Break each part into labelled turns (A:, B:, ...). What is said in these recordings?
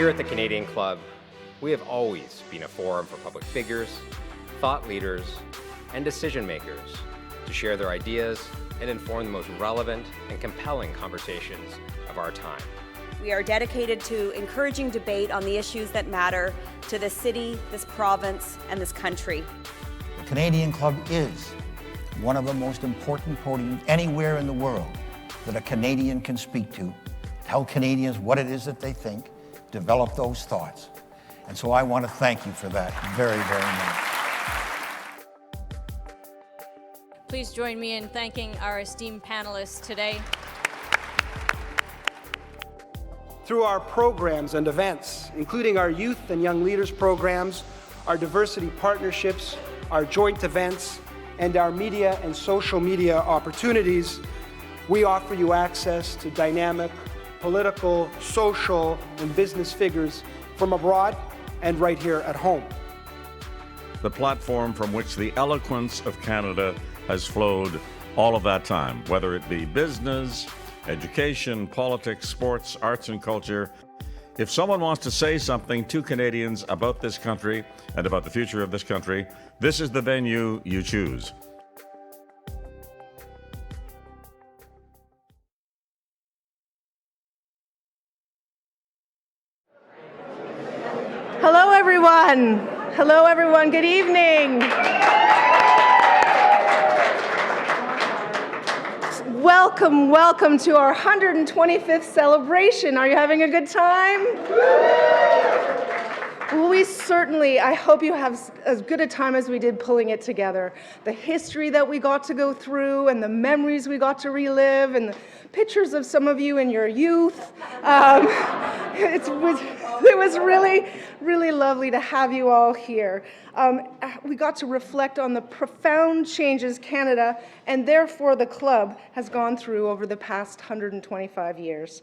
A: Here at the Canadian Club, we have always been a forum for public figures, thought leaders, and decision makers to share their ideas and inform the most relevant and compelling conversations of our time.
B: We are dedicated to encouraging debate on the issues that matter to this city, this province, and this country.
C: The Canadian Club is one of the most important podiums anywhere in the world that a Canadian can speak to, tell Canadians what it is that they think, develop those thoughts. And so I want to thank you for that very, very much.
D: Please join me in thanking our esteemed panelists today.
E: Through our programs and events, including our youth and young leaders programs, our diversity partnerships, our joint events, and our media and social media opportunities, we offer you access to dynamic political, social, and business figures from abroad and right here at home.
F: The platform from which the eloquence of Canada has flowed all of that time, whether it be business, education, politics, sports, arts, and culture. If someone wants to say something to Canadians about this country and about the future of this country, this is the venue you choose.
G: Hello, everyone. Hello, everyone. Good evening. Welcome, welcome to our 125th celebration. Are you having a good time? Well, I hope you have as good a time as we did pulling it together. The history that we got to go through and the memories we got to relive and the pictures of some of you in your youth. It was really, really lovely to have you all here. We got to reflect on the profound changes Canada, and therefore the club, has gone through over the past 125 years.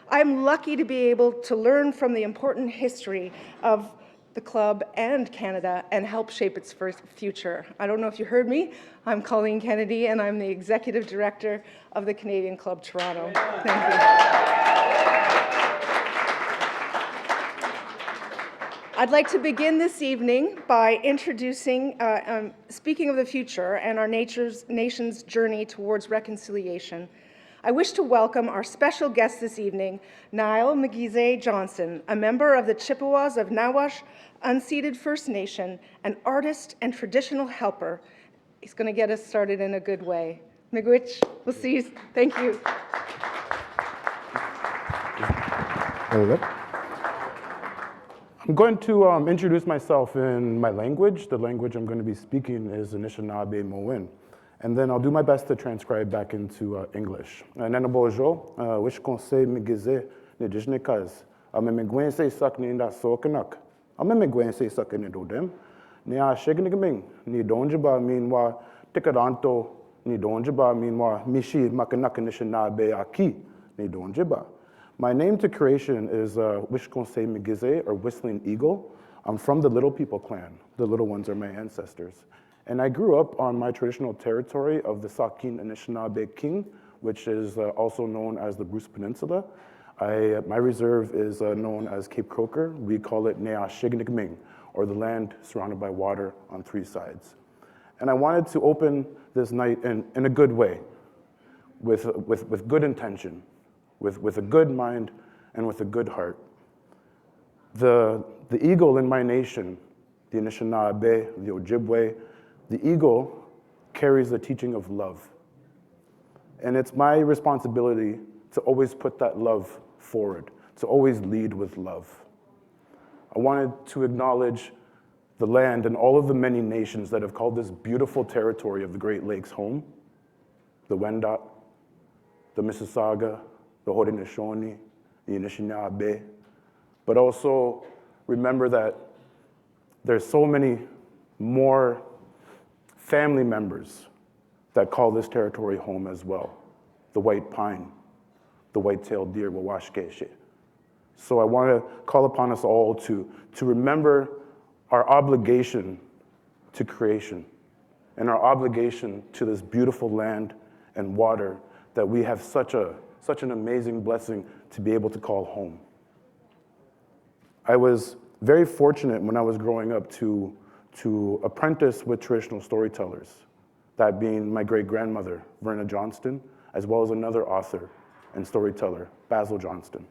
G: I'm lucky to be able to learn from the important history of the club and Canada and help shape its future. I don't know if you heard me. I'm Colleen Kennedy, and I'm the Executive Director of the Canadian Club Toronto. Thank you. I'd like to begin this evening by introducing, speaking of the future and our nation's journey towards reconciliation. I wish to welcome our special guest this evening, Nyle Johnston, a member of the Chippewas of Nawash Unceded First Nation, an artist and traditional helper. He's going to get us started in a good way. Miigwech, we'll see you. Thank you.
H: I'm going to introduce myself in my language. The language I'm going to be speaking is Anishinaabe Wynne. And then I'll do my best to transcribe back into English. Nana bojo, wish conseil migize ne dijnikaz. Ame megwen say suck ni nda sokanak. Ame megwen say suck ni dodem. Ni a shignigaming, ni donjaba meanwa tikadanto, ni donjaba meanwa mishi makanak Anishinaabe aki, ni donjaba. My name to creation is Wishkonsei Migize, or Whistling Eagle. I'm from the Little People clan. The little ones are my ancestors. And I grew up on my traditional territory of the Sakin Anishinaabe King, which is also known as the Bruce Peninsula. My reserve is known as Cape Croker. We call it Nea Shignikming, or the land surrounded by water on three sides. And I wanted to open this night in a good way, with good intention. With a good mind and with a good heart. The eagle in my nation, the Anishinaabe, the Ojibwe, the eagle carries the teaching of love. And it's my responsibility to always put that love forward, to always lead with love. I wanted to acknowledge the land and all of the many nations that have called this beautiful territory of the Great Lakes home, the Wendat, the Mississauga, the Haudenosaunee, the Anishinaabe, but also remember that there's so many more family members that call this territory home as well. The white pine, the white-tailed deer, Wawashkeshe. So I want to call upon us all to remember our obligation to creation and our obligation to this beautiful land and water that we have such an amazing blessing to be able to call home. I was very fortunate when I was growing up to apprentice with traditional storytellers, that being my great-grandmother, Wynne Johnston, as well as another author and storyteller, Johnston.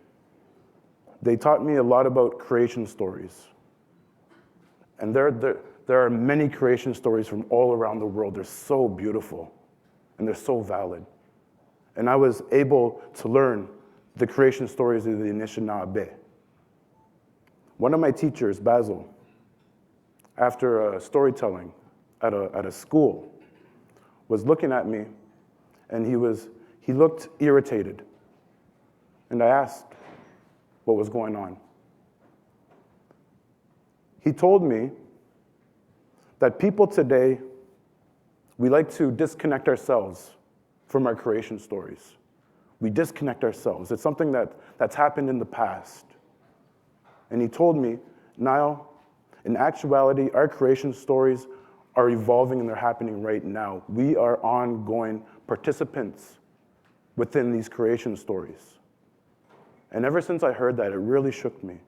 H: They taught me a lot about creation stories. And there are many creation stories from all around the world. They're so beautiful, and they're so valid. And I was able to learn the creation stories of the Anishinaabe. One of my teachers, Basil, after storytelling at a school, was looking at me, and he looked irritated. And I asked what was going on. He told me that people today, we like to disconnect ourselves from our creation stories. We disconnect ourselves. It's something that's happened in the past. And he told me, Nyle, in actuality, our creation stories are evolving and they're happening right now. We are ongoing participants within these creation stories. And ever since I heard that, it really shook me.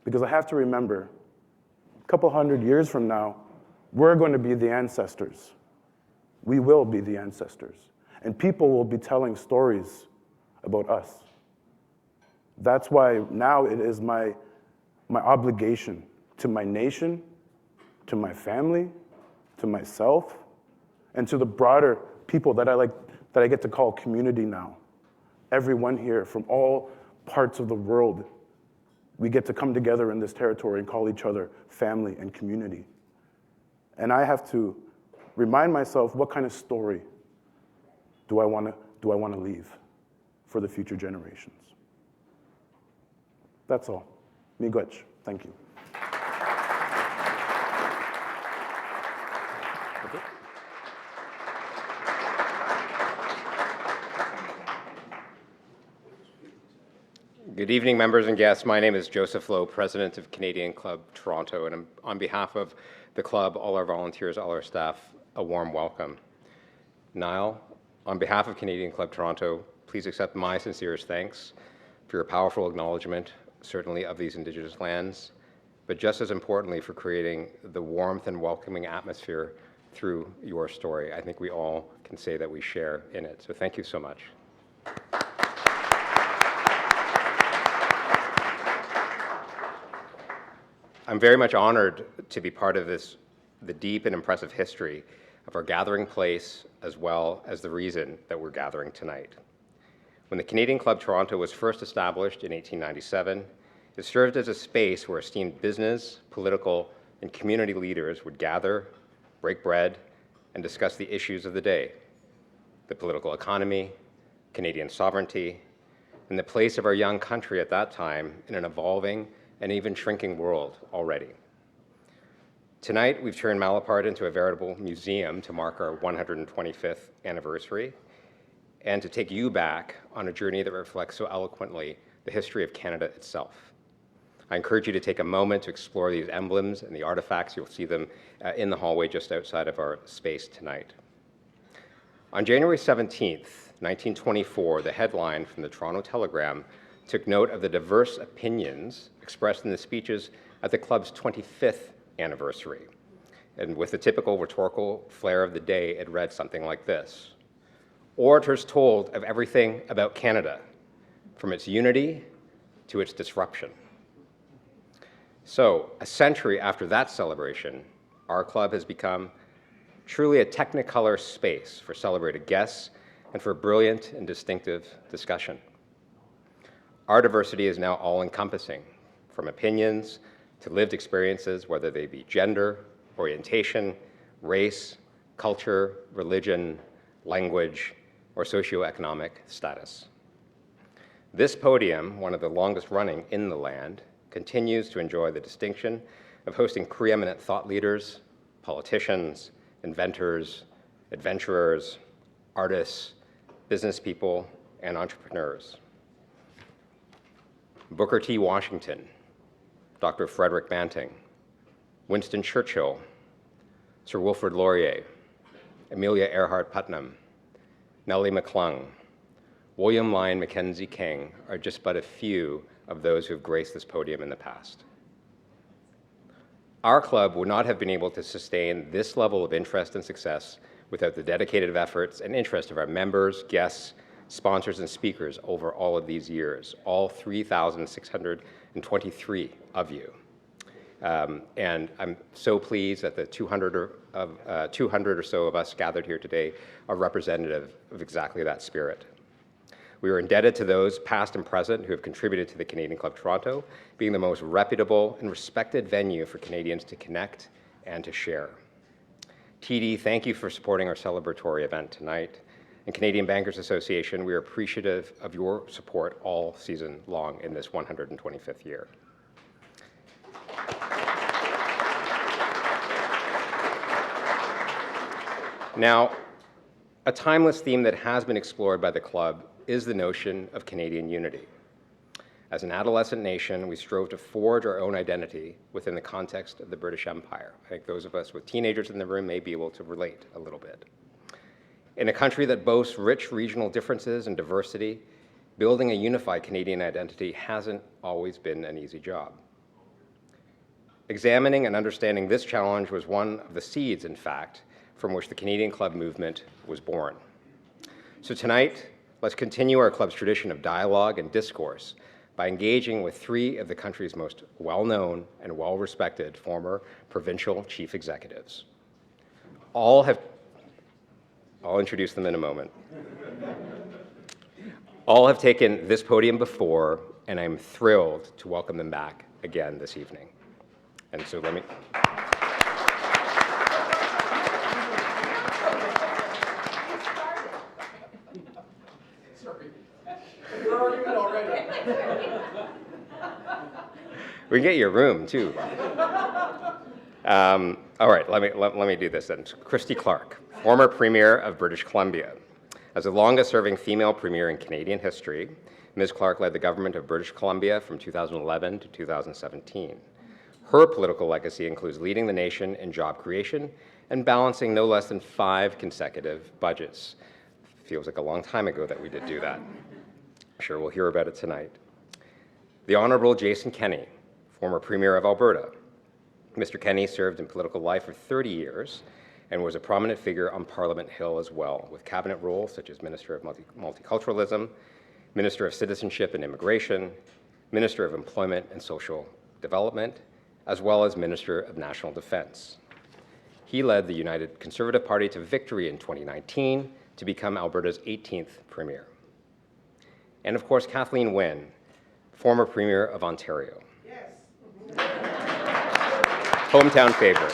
H: Because I have to remember, a couple hundred years from now, we're going to be the ancestors. We will be the ancestors. And people will be telling stories about us. That's why now it is my obligation to my nation, to my family, to myself, and to the broader people that I get to call community now. Everyone here from all parts of the world, we get to come together in this territory and call each other family and community. And I have to remind myself, what kind of story do I want to leave for the future generations? That's all. Miigwech. Thank you.
A: Good evening, members and guests. My name is Joseph Lowe, president of Canadian Club Toronto, and on behalf of the club, all our volunteers, all our staff, a warm welcome. Nyle, on behalf of Canadian Club Toronto, please accept my sincerest thanks for your powerful acknowledgement, certainly of these Indigenous lands, but just as importantly for creating the warmth and welcoming atmosphere through your story. I think we all can say that we share in it, so thank you so much. I'm very much honored to be part of the deep and impressive history of our gathering place, as well as the reason that we're gathering tonight. When the Canadian Club Toronto was first established in 1897, it served as a space where esteemed business, political, and community leaders would gather, break bread, and discuss the issues of the day: the political economy, Canadian sovereignty, and the place of our young country at that time in an evolving and even shrinking world already. Tonight, we've turned Malapart into a veritable museum to mark our 125th anniversary and to take you back on a journey that reflects so eloquently the history of Canada itself. I encourage you to take a moment to explore these emblems and the artifacts. You'll see them in the hallway just outside of our space tonight. On January 17th, 1924, the headline from the Toronto Telegram took note of the diverse opinions expressed in the speeches at the club's 25th anniversary. And with the typical rhetorical flair of the day, it read something like this: orators told of everything about Canada, from its unity to its disruption. So, a century after that celebration, our club has become truly a technicolor space for celebrated guests and for brilliant and distinctive discussion. Our diversity is now all-encompassing, from opinions to lived experiences, whether they be gender, orientation, race, culture, religion, language, or socioeconomic status. This podium, one of the longest running in the land, continues to enjoy the distinction of hosting preeminent thought leaders, politicians, inventors, adventurers, artists, business people, and entrepreneurs. Booker T. Washington, Dr. Frederick Banting, Winston Churchill, Sir Wilfrid Laurier, Amelia Earhart Putnam, Nellie McClung, William Lyon Mackenzie King are just but a few of those who have graced this podium in the past. Our club would not have been able to sustain this level of interest and success without the dedicated efforts and interest of our members, guests, sponsors, and speakers over all of these years, all 3,623 of you. And I'm so pleased that the 200 or so of us gathered here today are representative of exactly that spirit. We are indebted to those past and present who have contributed to the Canadian Club Toronto being the most reputable and respected venue for Canadians to connect and to share. TD, thank you for supporting our celebratory event tonight. And Canadian Bankers Association, we are appreciative of your support all season long in this 125th year. Now, a timeless theme that has been explored by the club is the notion of Canadian unity. As an adolescent nation, we strove to forge our own identity within the context of the British Empire. I think those of us with teenagers in the room may be able to relate a little bit. In a country that boasts rich regional differences and diversity, building a unified Canadian identity hasn't always been an easy job. Examining and understanding this challenge was one of the seeds, in fact, from which the Canadian Club movement was born. So tonight, let's continue our club's tradition of dialogue and discourse by engaging with three of the country's most well-known and well-respected former provincial chief executives. I'll introduce them in a moment. All have taken this podium before, and I'm thrilled to welcome them back again this evening. And so let me... We can get you a room, too. All right, let me do this then. Christy Clarke, former Premier of British Columbia. As the longest-serving female Premier in Canadian history, Ms. Clarke led the government of British Columbia from 2011 to 2017. Her political legacy includes leading the nation in job creation and balancing no less than 5 consecutive budgets. Feels like a long time ago that we did do that. I'm sure we'll hear about it tonight. The Honourable Jason Kenney, former Premier of Alberta. Mr. Kenney served in political life for 30 years and was a prominent figure on Parliament Hill as well, with cabinet roles such as Minister of Multiculturalism, Minister of Citizenship and Immigration, Minister of Employment and Social Development, as well as Minister of National Defence. He led the United Conservative Party to victory in 2019 to become Alberta's 18th Premier. And of course, Kathleen Wynne, former Premier of Ontario. Hometown favorite.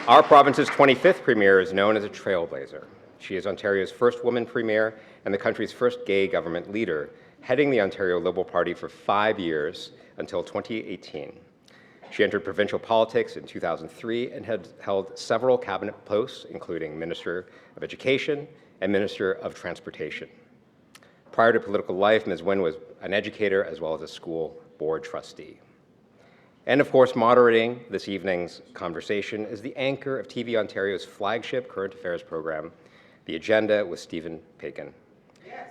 A: Our province's 25th Premier is known as a trailblazer. She is Ontario's first woman Premier and the country's first gay government leader, heading the Ontario Liberal Party for 5 years until 2018. She entered provincial politics in 2003 and had held several cabinet posts, including Minister of Education and Minister of Transportation. Prior to political life, Ms. Wynne was an educator as well as a school board trustee. And of course, moderating this evening's conversation is the anchor of TV Ontario's flagship current affairs program, The Agenda with Stephen Paikin. Yes.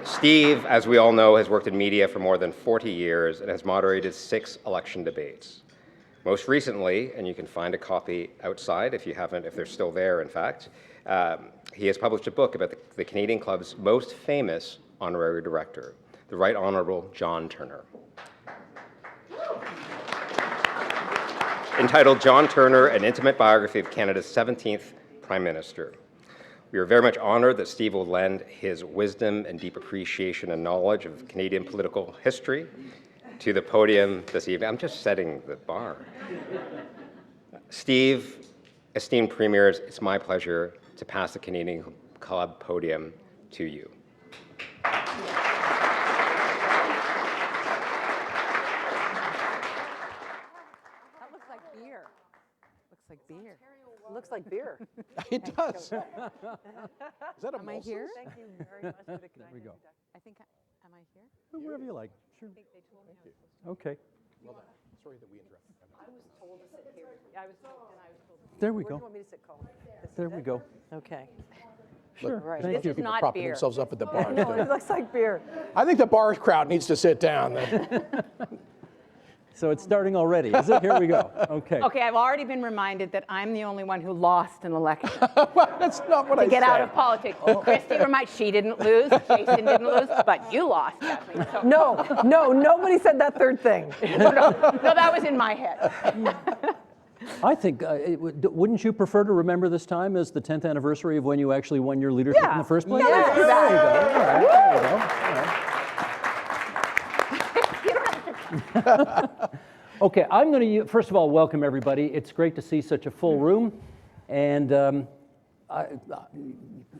A: Steve, as we all know, has worked in media for more than 40 years and has moderated 6 election debates. Most recently, and you can find a copy outside if they're still there, in fact, he has published a book about the Canadian Club's most famous honorary director, the Right Honourable John Turner. Entitled John Turner, An Intimate Biography of Canada's 17th Prime Minister. We are very much honoured that Steve will lend his wisdom and deep appreciation and knowledge of Canadian political history to the podium this evening. I'm just setting the bar. Steve, esteemed Premiers, it's my pleasure to pass the Canadian Club podium to you.
I: That looks like beer. Looks like beer. It looks like beer.
J: It does. Is that a
I: Am I here? Thank you very much for the kind
J: we go.
I: I think, am I here?
J: Wherever you like. Sure.
I: I think they told me I was supposed
J: Okay.
C: Well done. Sorry that we interrupted.
J: There we
I: Where do
J: go.
I: you want me to sit, Colin?
J: There we go.
I: Okay.
J: Sure.
I: Right.
J: Thank
I: This
J: you.
I: is
J: People
I: not
J: propping
I: beer.
J: themselves up at the bar.
I: No, it looks like beer.
J: I think the bar crowd needs to sit down.
K: So it's starting already, is it? Here we go. Okay.
I: Okay, I've already been reminded that I'm the only one who lost an election
J: Well, that's not what I
I: to get
J: said.
I: out of politics. Christy she didn't lose, Jason didn't lose, but you lost, Kathleen. So. No, nobody said that third thing. No, that was in my head.
K: I think, wouldn't you prefer to remember this time as the 10th anniversary of when you actually won your leadership in the first place?
I: Yeah,
K: There you go. All right, there you go. All right. Okay, I'm going to, first of all, welcome everybody. It's great to see such a full room. And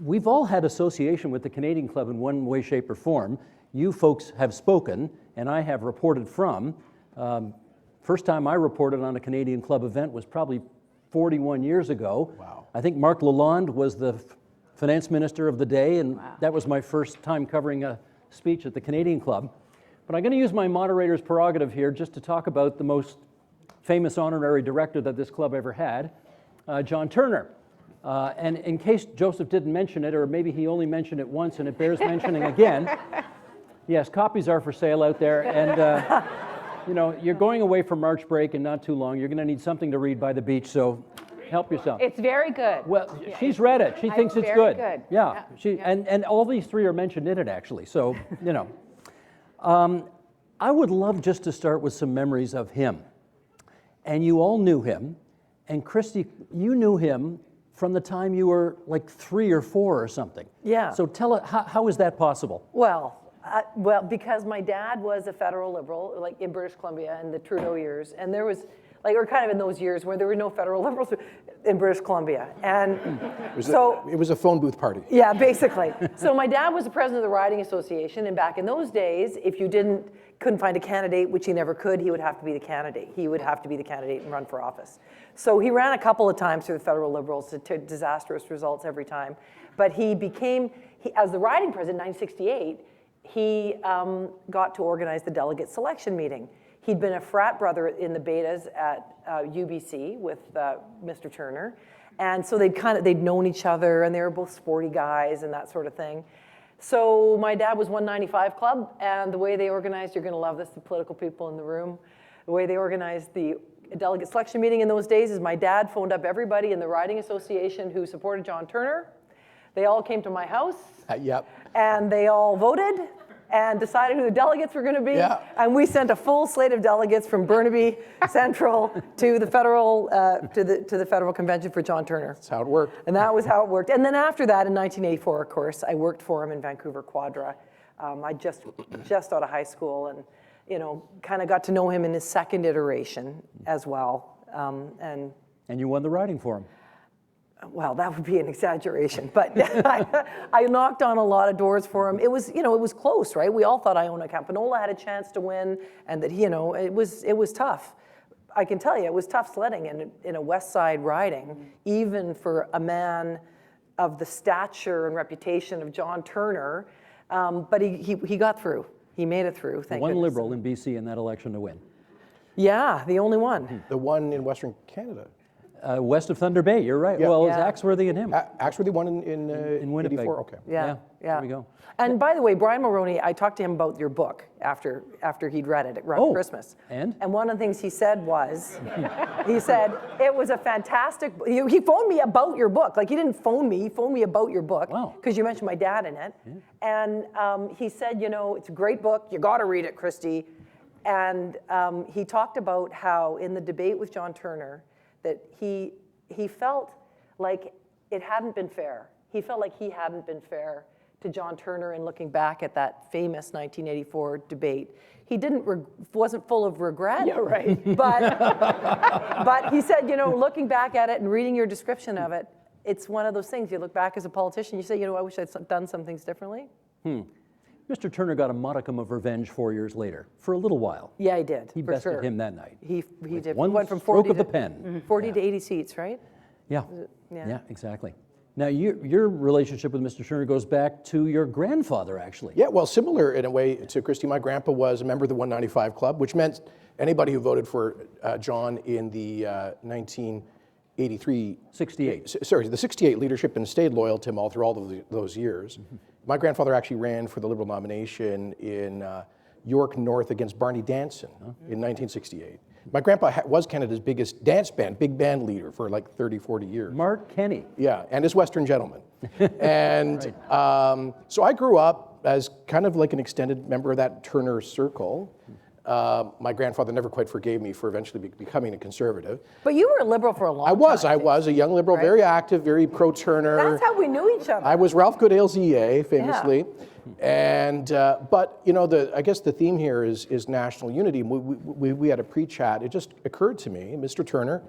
K: we've all had association with the Canadian Club in one way, shape, or form. You folks have spoken, and I have reported from. First time I reported on a Canadian Club event was probably 41 years ago.
J: Wow.
K: I think Marc Lalonde was the finance minister of the day, and that was my first time covering a speech at the Canadian Club. But I'm going to use my moderator's prerogative here just to talk about the most famous honorary director that this club ever had, John Turner. And in case Joseph didn't mention it, or maybe he only mentioned it once and it bears mentioning again, yes, copies are for sale out there. And you know, you're going away for March break in not too long. You're going to need something to read by the beach, so help yourself.
I: It's very good.
K: Well, she's read it. She thinks it's
I: very
K: good. Yeah. And all these three are mentioned in it, actually. So, you know. I would love just to start with some memories of him. And you all knew him. And Christy, you knew him from the time you were like 3 or 4 or something.
I: Yeah.
K: So tell us, how is that possible?
I: Well, because my dad was a federal Liberal, like in British Columbia in the Trudeau years, and there was, like, or kind of in those years where there were no federal Liberals in British Columbia, and
J: it was a phone booth party.
I: Yeah, basically. So my dad was the president of the Riding Association, and back in those days, if you couldn't find a candidate, which he never could, he would have to be the candidate. He would have to be the candidate and run for office. So he ran a couple of times through the federal Liberals to disastrous results every time, but he became, as the riding president in 1968, he got to organize the delegate selection meeting. He'd been a frat brother in the betas at UBC with Mr. Turner. And so they'd known each other, and they were both sporty guys and that sort of thing. So my dad was 195 Club, and the way they organized, you're gonna love this, the political people in the room, the way they organized the delegate selection meeting in those days is my dad phoned up everybody in the Riding Association who supported John Turner. They all came to my house.
J: Yep.
I: And they all voted and decided who the delegates were going to be.
J: Yeah.
I: And we sent a full slate of delegates from Burnaby Central to the federal to the federal convention for John Turner.
J: That's how it worked.
I: And that was how it worked. And then after that, in 1984, of course, I worked for him in Vancouver Quadra. I just out of high school, and kind of got to know him in his second iteration as well. And
K: you won the riding for him.
I: Well, that would be an exaggeration, but I knocked on a lot of doors for him. It was, it was close, right? We all thought Iona Campanola had a chance to win, and that, it was tough. I can tell you, it was tough sledding in a West Side riding, even for a man of the stature and reputation of John Turner. But he got through. He made it through. Thank
K: One
I: goodness.
K: Liberal in BC in that election to win.
I: Yeah, the only one.
J: The one in Western Canada.
K: West of Thunder Bay, you're right.
J: Yeah.
K: Well,
I: Yeah.
K: it's Axworthy and him.
J: Axworthy won in
K: Winnipeg.
J: 84? Okay.
I: Yeah.
K: There we go.
I: And by the way, Brian Mulroney, I talked to him about your book after he'd read it around Christmas.
K: And
I: one of the things he said was, he said, it was a fantastic, he phoned me about your book. Like, he didn't phone me, he phoned me about your book.
K: Wow.
I: Because you mentioned my dad in it. Yeah. And he said, it's a great book, you gotta read it, Christy. And he talked about how in the debate with John Turner, that he felt like it hadn't been fair. He felt like he hadn't been fair to John Turner in looking back at that famous 1984 debate. He wasn't full of regret. Yeah, right. But he said, looking back at it and reading your description of it, it's one of those things, you look back as a politician, you say, I wish I'd done some things differently.
K: Mr. Turner got a modicum of revenge 4 years later, for a little while.
I: Yeah, he did.
K: He bested him that night.
I: He did.
K: One
I: went from
K: stroke
I: 40
K: of the pen.
I: 40 to 80 seats, right?
K: Yeah. Yeah, exactly. Now, your relationship with Mr. Turner goes back to your grandfather, actually.
J: Yeah, well, similar in a way to Christy. My grandpa was a member of the 195 Club, which meant anybody who voted for John in the 1983...
K: 68.
J: Sorry, the 68 leadership and stayed loyal to him all through all of those years. Mm-hmm. My grandfather actually ran for the Liberal nomination in York North against Barney Danson in 1968. My grandpa was Canada's biggest dance band, big band leader for like 30, 40 years.
K: Mark Kenney.
J: Yeah, and his Western gentleman. And right. So I grew up as kind of like an extended member of that Turner circle. My grandfather never quite forgave me for eventually becoming a conservative.
I: But you were a Liberal for a long time.
J: I was a young Liberal, right? Very active, very pro-Turner.
I: That's how we knew each other.
J: I was Ralph Goodale's EA, famously. Yeah. And, but, you know, I guess the theme here is national unity. We had a pre-chat. It just occurred to me, Mr. Turner,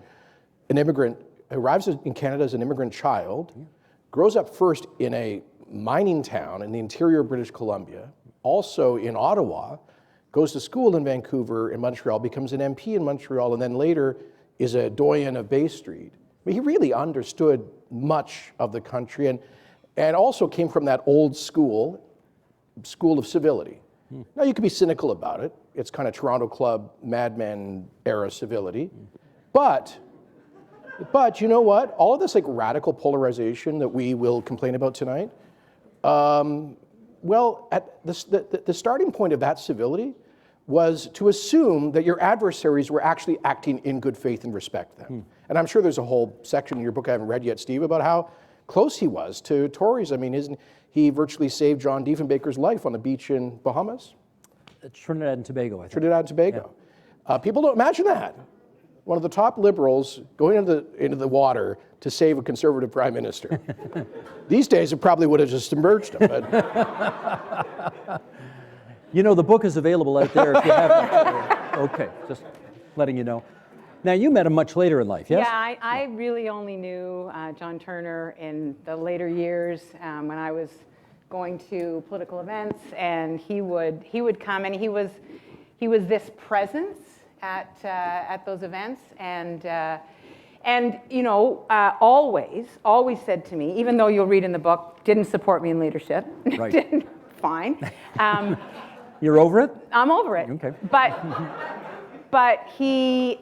J: an immigrant, arrives in Canada as an immigrant child, grows up first in a mining town in the interior of British Columbia, also in Ottawa, goes to school in Vancouver and Montreal, becomes an MP in Montreal, and then later is a doyen of Bay Street. I mean, he really understood much of the country and also came from that old school of civility. Now, you could be cynical about it. It's kind of Toronto Club, Mad Men era civility. But you know what? All of this like radical polarization that we will complain about tonight, well, at the starting point of that civility was to assume that your adversaries were actually acting in good faith and respect them. And I'm sure there's a whole section in your book I haven't read yet, Steve, about how close he was to Tories. I mean, he virtually saved John Diefenbaker's life on the beach in Bahamas?
K: Trinidad and Tobago, I think.
J: Trinidad and Tobago. Yeah. People don't imagine that. One of the top Liberals going into the water to save a Conservative Prime Minister. These days, it probably would have just submerged him. But
K: you know, the book is available out there if you haven't. Okay, just letting you know. Now, you met him much later in life, yes?
L: Yeah, I really only knew John Turner in the later years when I was going to political events, and he would come, and he was this presence at those events, and you know, always said to me, even though you'll read in the book, didn't support me in leadership.
K: Right.
L: Fine.
K: You're over it?
L: I'm over it.
K: Okay.
L: But he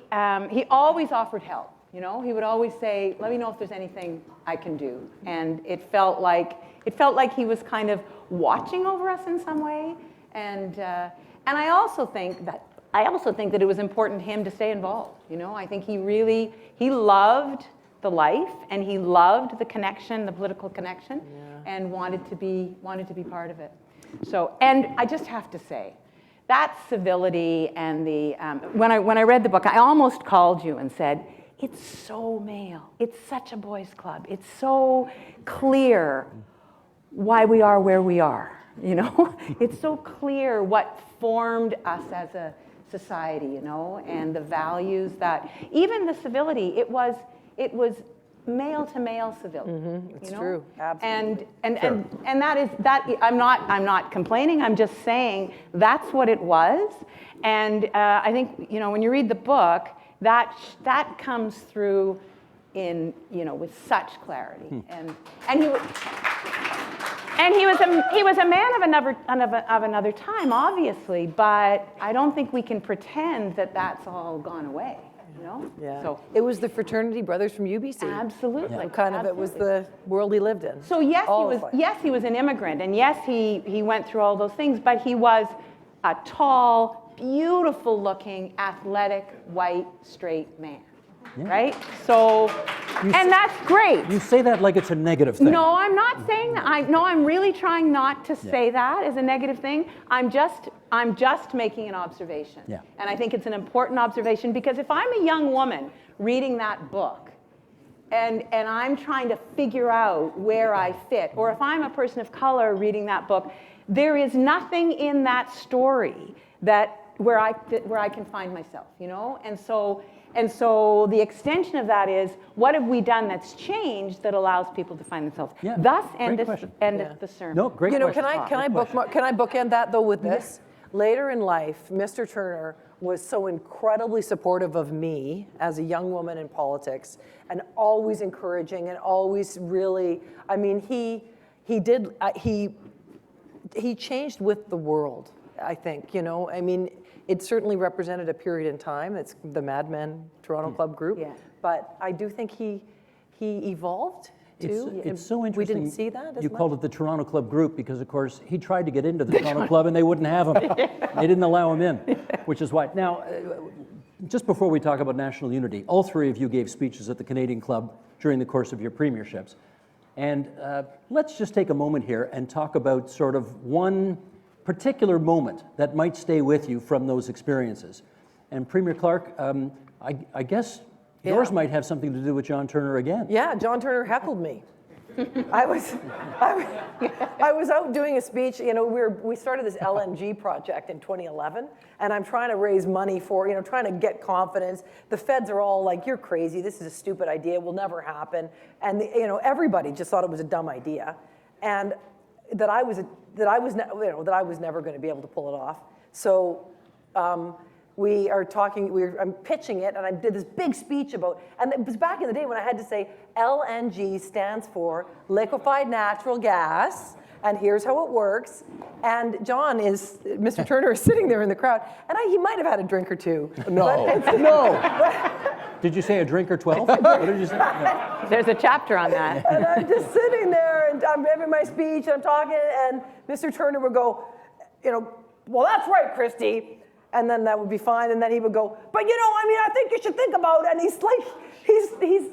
L: always offered help. You know, he would always say, "Let me know if there's anything I can do." And it felt like he was kind of watching over us in some way. And I also think that it was important to him to stay involved. You know, I think he loved the life, and he loved the connection, the political connection, and wanted to be part of it. So, and I just have to say, that civility and the when I read the book, I almost called you and said, "It's so male. It's such a boys' club. It's so clear why we are where we are." You know, it's so clear what formed us as a society. You know, and the values that even the civility. It was male to male civility.
I: Mm-hmm. It's
L: you know?
I: true, absolutely.
L: And that I'm not complaining. I'm just saying that's what it was. And I think, you know, when you read the book, that comes through in, you know, with such clarity. And he was a man of another time, obviously, but I don't think we can pretend that that's all gone away. You know?
I: Yeah.
L: So
I: it was the fraternity brothers from UBC.
L: Absolutely.
I: So kind of it was the world he lived in.
L: So yes, he was an immigrant, and yes, he went through all those things, but he was a tall, beautiful-looking, athletic, white, straight man. Yeah. Right? So, and that's great.
K: You say that like it's a negative thing.
L: No, I'm not saying that. I'm really trying not to say that as a negative thing. I'm just making an observation.
K: Yeah.
L: And I think it's an important observation because if I'm a young woman reading that book and I'm trying to figure out where I fit, or if I'm a person of color reading that book, there is nothing in that story where I can find myself, you know? And so the extension of that is, what have we done that's changed that allows people to find themselves?
K: Yeah.
L: Thus endeth the sermon.
K: No, great
I: question.
K: Can
I: I bookend that though with this? Later in life, Mr. Turner was so incredibly supportive of me as a young woman in politics, and always encouraging, and always really, I mean, he changed with the world, I think, you know. I mean, it certainly represented a period in time. It's the Mad Men Toronto Club group.
L: Yeah.
I: But I do think he evolved too.
K: It's so interesting.
I: We didn't see that as
K: you
I: much.
K: called it the Toronto Club group because, of course, he tried to get into the Toronto Club and they wouldn't have him. They didn't allow him in, which is why. Now, just before we talk about national unity, all three of you gave speeches at the Canadian Club during the course of your premierships. And let's just take a moment here and talk about sort of one particular moment that might stay with you from those experiences. And Premier Clarke, I guess yours might have something to do with John Turner again.
I: Yeah, John Turner heckled me. I was out doing a speech. You know, we started this LNG project in 2011, and I'm trying to raise money for, you know, trying to get confidence. The feds are all like, "You're crazy. This is a stupid idea. It will never happen." And you know, everybody just thought it was a dumb idea, and that I was never going to be able to pull it off. So. We are talking, I'm pitching it, and I did this big speech about, and it was back in the day when I had to say, LNG stands for liquefied natural gas, and here's how it works. And Mr. Turner is sitting there in the crowd, and he might have had a drink or two.
J: No,
K: Did you say a drink or 12? What did you say? No.
L: There's a chapter on that.
I: And I'm just sitting there, and I'm having my speech, and I'm talking, and Mr. Turner would go, you know, "Well, that's right, Christy." And then that would be fine. And then he would go, "But you know, I mean, I think you should think about it." And he's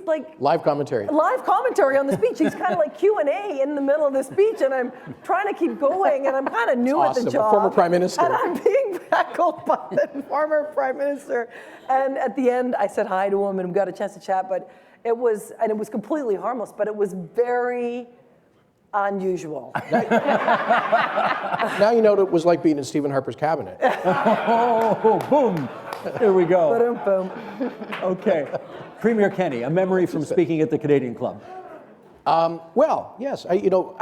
I: like
J: Live commentary
I: on the speech. He's kind of like Q&A in the middle of the speech, and I'm trying to keep going, and I'm kind of new at the job.
J: Former Prime Minister.
I: And I'm being heckled by the former Prime Minister. And at the end, I said hi to him, and we got a chance to chat. But it was completely harmless, but it was very unusual.
J: Now you know what it was like being in Stephen Harper's cabinet.
K: Oh, boom. Here we go.
I: Boom.
K: Okay. Premier Kenney, a memory from speaking at the Canadian Club.
J: Well, yes. I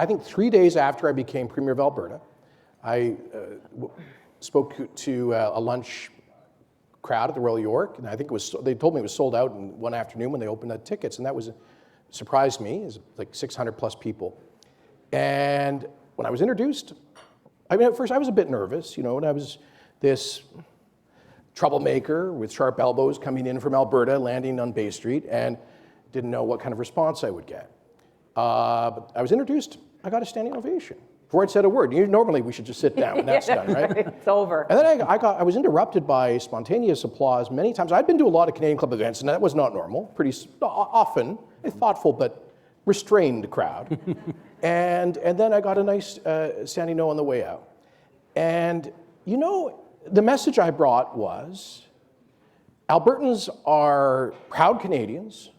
J: think 3 days after I became Premier of Alberta, I spoke to a lunch crowd at the Royal York, and I think they told me it was sold out in one afternoon when they opened the tickets, and that surprised me. It was like 600 plus people. And when I was introduced, I mean, at first I was a bit nervous, you know, and I was this troublemaker with sharp elbows coming in from Alberta, landing on Bay Street, and didn't know what kind of response I would get. But I was introduced, I got a standing ovation before I'd said a word. Normally we should just sit down and that's done, right?
L: It's over.
J: And then I was interrupted by spontaneous applause many times. I'd been to a lot of Canadian Club events, and that was not normal, pretty often, a thoughtful but restrained crowd. And then I got a nice standing no on the way out. And, you know, the message I brought was, Albertans are proud Canadians.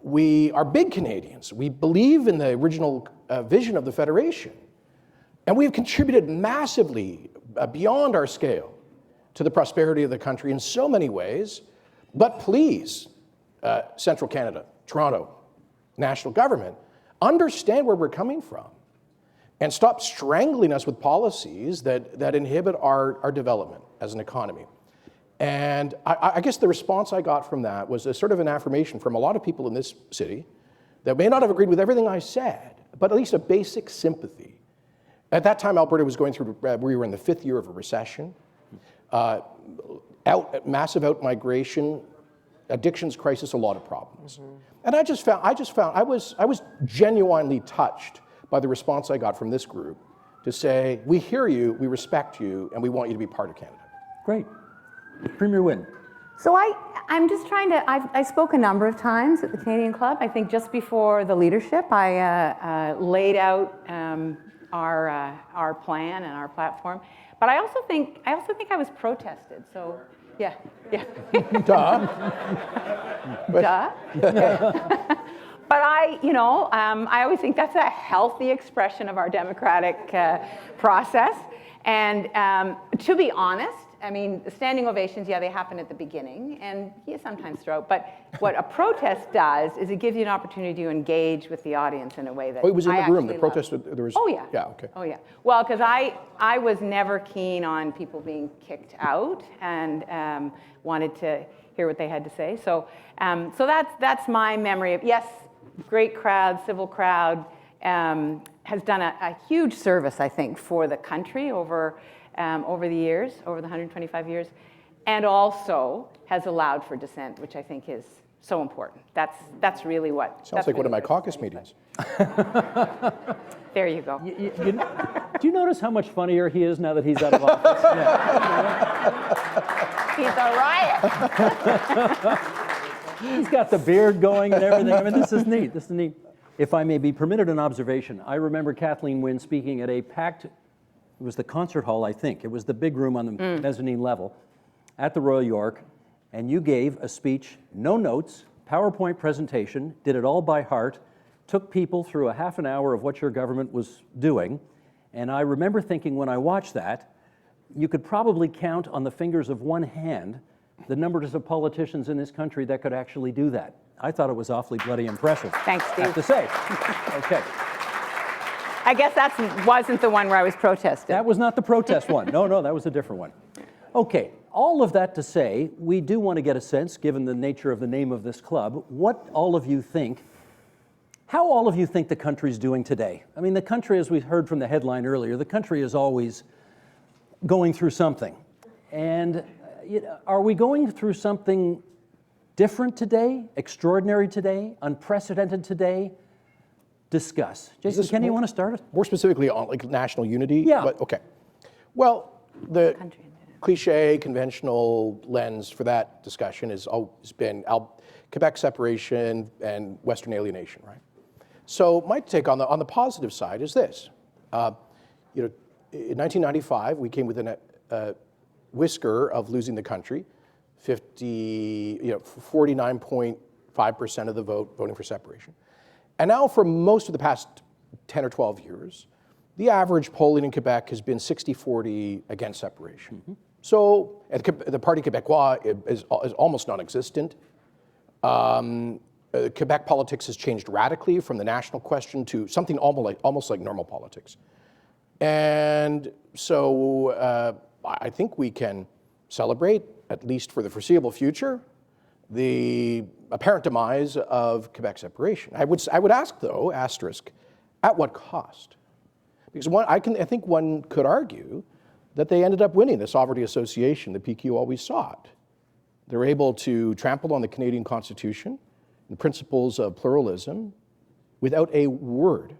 J: We are big Canadians. We believe in the original vision of the Federation. And we've contributed massively beyond our scale to the prosperity of the country in so many ways. But please, Central Canada, Toronto, national government, understand where we're coming from and stop strangling us with policies that inhibit our development as an economy. And I guess the response I got from that was a sort of an affirmation from a lot of people in this city that may not have agreed with everything I said, but at least a basic sympathy. At that time, Alberta was going through, we were in the 5th year of a recession, massive out-migration, addictions crisis, a lot of problems. Mm-hmm. And I was genuinely touched by the response I got from this group to say, we hear you, we respect you, and we want you to be part of Canada.
K: Great. Premier Wynne.
L: So I'm just trying to, I spoke a number of times at the Canadian Club. I think just before the leadership, I laid out our plan and our platform. But I also think I was protested. So yeah.
J: Duh.
L: Duh. But I always think that's a healthy expression of our democratic process. And to be honest, I mean, the standing ovations, yeah, they happen at the beginning, and sometimes throughout. But what a protest does is it gives you an opportunity to engage with the audience in a way that
J: Oh, it was in
L: I
J: the room. The
L: actually
J: protest,
L: love.
J: there was.
L: Oh yeah.
J: Yeah. Okay.
L: Oh yeah. Well, because I was never keen on people being kicked out, and wanted to hear what they had to say. So so that's my memory of, yes, great crowd, civil crowd, has done a huge service, I think, for the country over the years, over the 125 years, and also has allowed for dissent, which I think is so important. That's really what.
J: Sounds like one of my caucus meetings.
L: There you go.
K: Do you notice how much funnier he is now that he's out of office?
L: He's a riot.
K: He's got the beard going and everything. I mean, this is neat. This is neat. If I may be permitted an observation, I remember Kathleen Wynne speaking at a packed, it was the concert hall, I think. It was the big room on the mezzanine level at the Royal York, and you gave a speech, no notes, PowerPoint presentation, did it all by heart, took people through a half an hour of what your government was doing. And I remember thinking when I watched that, you could probably count on the fingers of one hand the numbers of politicians in this country that could actually do that. I thought it was awfully bloody impressive.
L: Thanks, Steve.
K: I have to say. Okay.
L: I guess that wasn't the one where I was protesting.
K: That was not the protest one. No, that was a different one. Okay, all of that to say, we do want to get a sense, given the nature of the name of this club, what all of you think, how all of you think the country's doing today. I mean, the country, as we heard from the headline earlier, the country is always going through something. And are we going through something different today, extraordinary today, unprecedented today? Discuss. Jason Kenney, you want to start it?
J: More specifically on like national unity?
K: Yeah.
J: But, okay. Well, the cliche, conventional lens for that discussion has always been Quebec separation and Western alienation, right? So my take on the positive side is this. In 1995, we came within a whisker of losing the country. 49.5% of the vote voting for separation. And now for most of the past 10 or 12 years, the average polling in Quebec has been 60-40 against separation. Mm-hmm. So the Parti Québécois is almost non-existent. Quebec politics has changed radically from the national question to something almost like normal politics. And so I think we can celebrate, at least for the foreseeable future, the apparent demise of Quebec separation. I would ask, though, asterisk, at what cost? Because I think one could argue that they ended up winning the sovereignty association the PQ always sought. They're able to trample on the Canadian Constitution and principles of pluralism without a word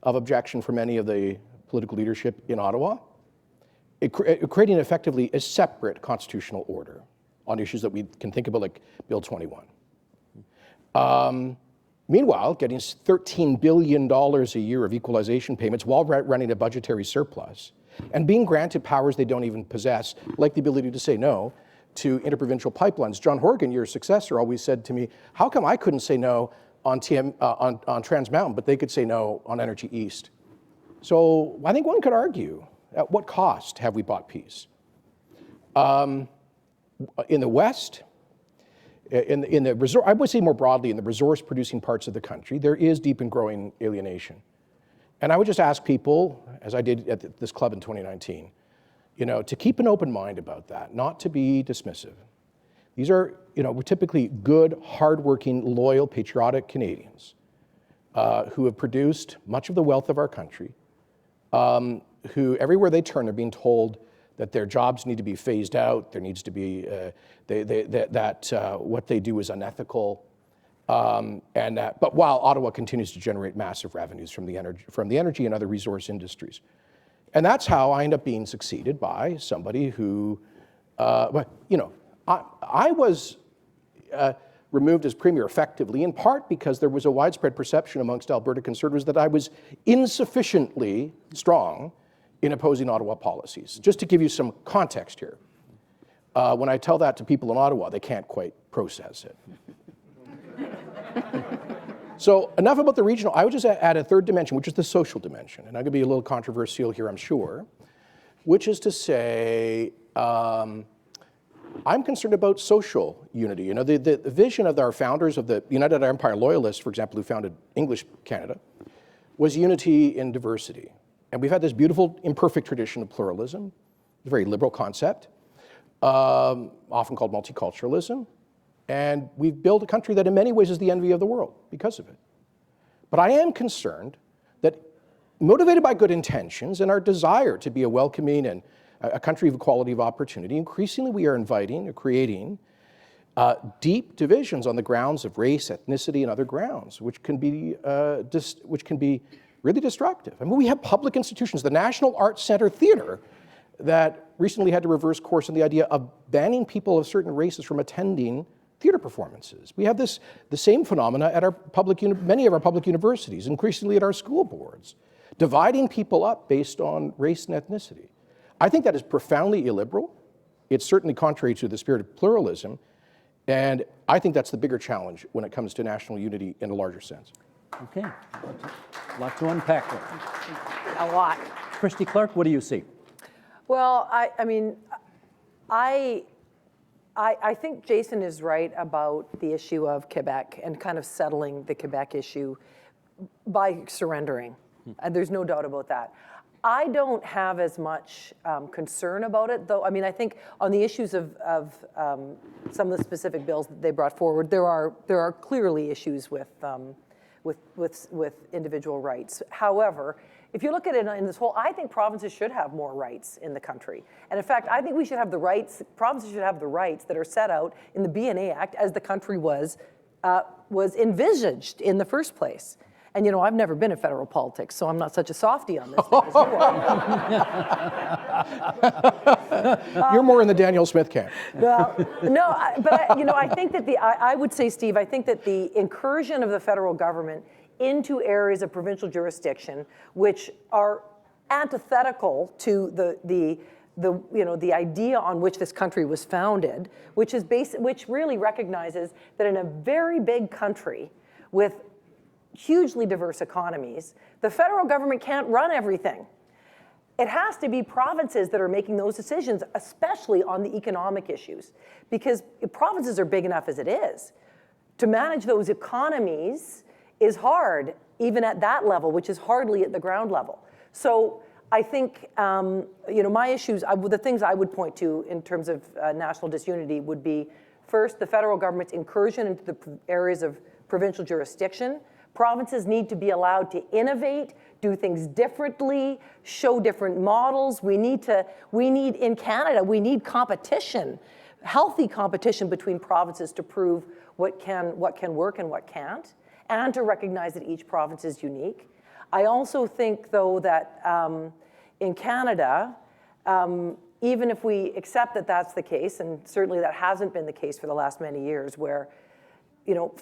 J: of objection from any of the political leadership in Ottawa, creating effectively a separate constitutional order on issues that we can think about, like Bill 21. Meanwhile, getting $13 billion a year of equalization payments while running a budgetary surplus and being granted powers they don't even possess, like the ability to say no to interprovincial pipelines. John Horgan, your successor, always said to me, how come I couldn't say no on Trans Mountain, but they could say no on Energy East? So I think one could argue, at what cost have we bought peace? In the West, in the resource, I would say more broadly, in the resource-producing parts of the country, there is deep and growing alienation. And I would just ask people, as I did at this club in 2019, to keep an open mind about that, not to be dismissive. These are, we're typically good, hardworking, loyal, patriotic Canadians who have produced much of the wealth of our country, who everywhere they turn are being told that their jobs need to be phased out, there needs to be, that what they do is unethical, but while Ottawa continues to generate massive revenues from the energy and other resource industries. And that's how I end up being succeeded by somebody who, I was removed as Premier effectively, in part because there was a widespread perception amongst Alberta Conservatives that I was insufficiently strong in opposing Ottawa policies. Just to give you some context here, when I tell that to people in Ottawa, they can't quite process it. So enough about the regional. I would just add a third dimension, which is the social dimension. And I'm going to be a little controversial here, I'm sure, which is to say, I'm concerned about social unity. You know, the vision of our founders, of the United Empire Loyalists, for example, who founded English Canada, was unity in diversity. And we've had this beautiful, imperfect tradition of pluralism, a very liberal concept, often called multiculturalism. And we've built a country that in many ways is the envy of the world because of it. But I am concerned that, motivated by good intentions and our desire to be a welcoming and a country of equality of opportunity, increasingly we are inviting or creating deep divisions on the grounds of race, ethnicity, and other grounds, which can be really destructive. I mean, we have public institutions, the National Arts Centre Theatre, that recently had to reverse course on the idea of banning people of certain races from attending theatre performances. We have the same phenomena at our many of our public universities, increasingly at our school boards, dividing people up based on race and ethnicity. I think that is profoundly illiberal. It's certainly contrary to the spirit of pluralism, and I think that's the bigger challenge when it comes to national unity in a larger sense.
K: Okay, a lot to unpack there.
I: A lot.
K: Christy, Clarke, what do you see?
I: Well, I mean, I think Jason is right about the issue of Quebec and kind of settling the Quebec issue by surrendering. There's no doubt about that. I don't have as much concern about it, though. I mean, I think on the issues of some of the specific bills that they brought forward, there are clearly issues with individual rights. However, if you look at it in this whole, I think provinces should have more rights in the country. And in fact, I think we should have the rights, provinces should have the rights that are set out in the BNA Act as the country was envisaged in the first place. And you know, I've never been in federal politics, so I'm not such a softie on this thing as you are.
J: You're more in the Daniel Smith camp.
I: I think that I would say, Steve, I think that the incursion of the federal government into areas of provincial jurisdiction, which are antithetical to the idea on which this country was founded, which really recognizes that in a very big country with hugely diverse economies, the federal government can't run everything. It has to be provinces that are making those decisions, especially on the economic issues, because provinces are big enough as it is. To manage those economies is hard, even at that level, which is hardly at the ground level. So I think, my issues, the things I would point to in terms of national disunity would be, first, the federal government's incursion into the areas of provincial jurisdiction. Provinces need to be allowed to innovate, do things differently, show different models. We need in Canada, we need competition, healthy competition between provinces to prove what can work and what can't, and to recognize that each province is unique. I also think, though, that in Canada, even if we accept that that's the case, and certainly that hasn't been the case for the last many years, where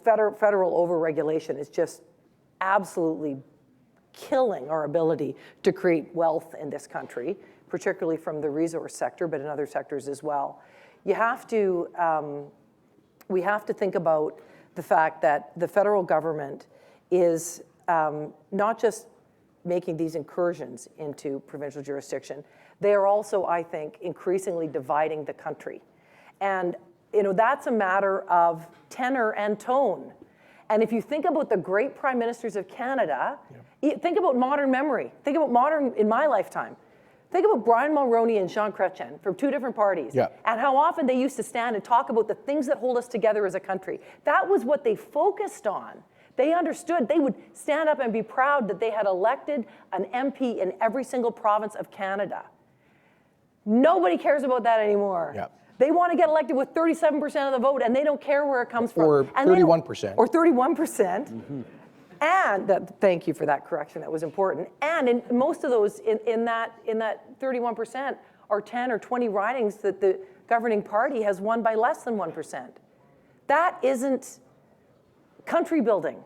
I: federal overregulation is just absolutely killing our ability to create wealth in this country, particularly from the resource sector, but in other sectors as well. We have to think about the fact that the federal government is not just making these incursions into provincial jurisdiction, they are also, I think, increasingly dividing the country. And that's a matter of tenor and tone. And if you think about the great prime ministers of Canada, think about modern memory. Think about modern in my lifetime. Think about Brian Mulroney and Jean Chrétien from two different parties, and how often they used to stand and talk about the things that hold us together as a country. That was what they focused on. They understood. They would stand up and be proud that they had elected an MP in every single province of Canada. Nobody cares about that anymore. They want to get elected with 37% of the vote, and they don't care where it comes from.
J: Or 31%.
I: Or 31%. Mm-hmm. And thank you for that correction. That was important. And in most of those, in that 31%, are 10 or 20 ridings that the governing party has won by less than 1%. That isn't country building.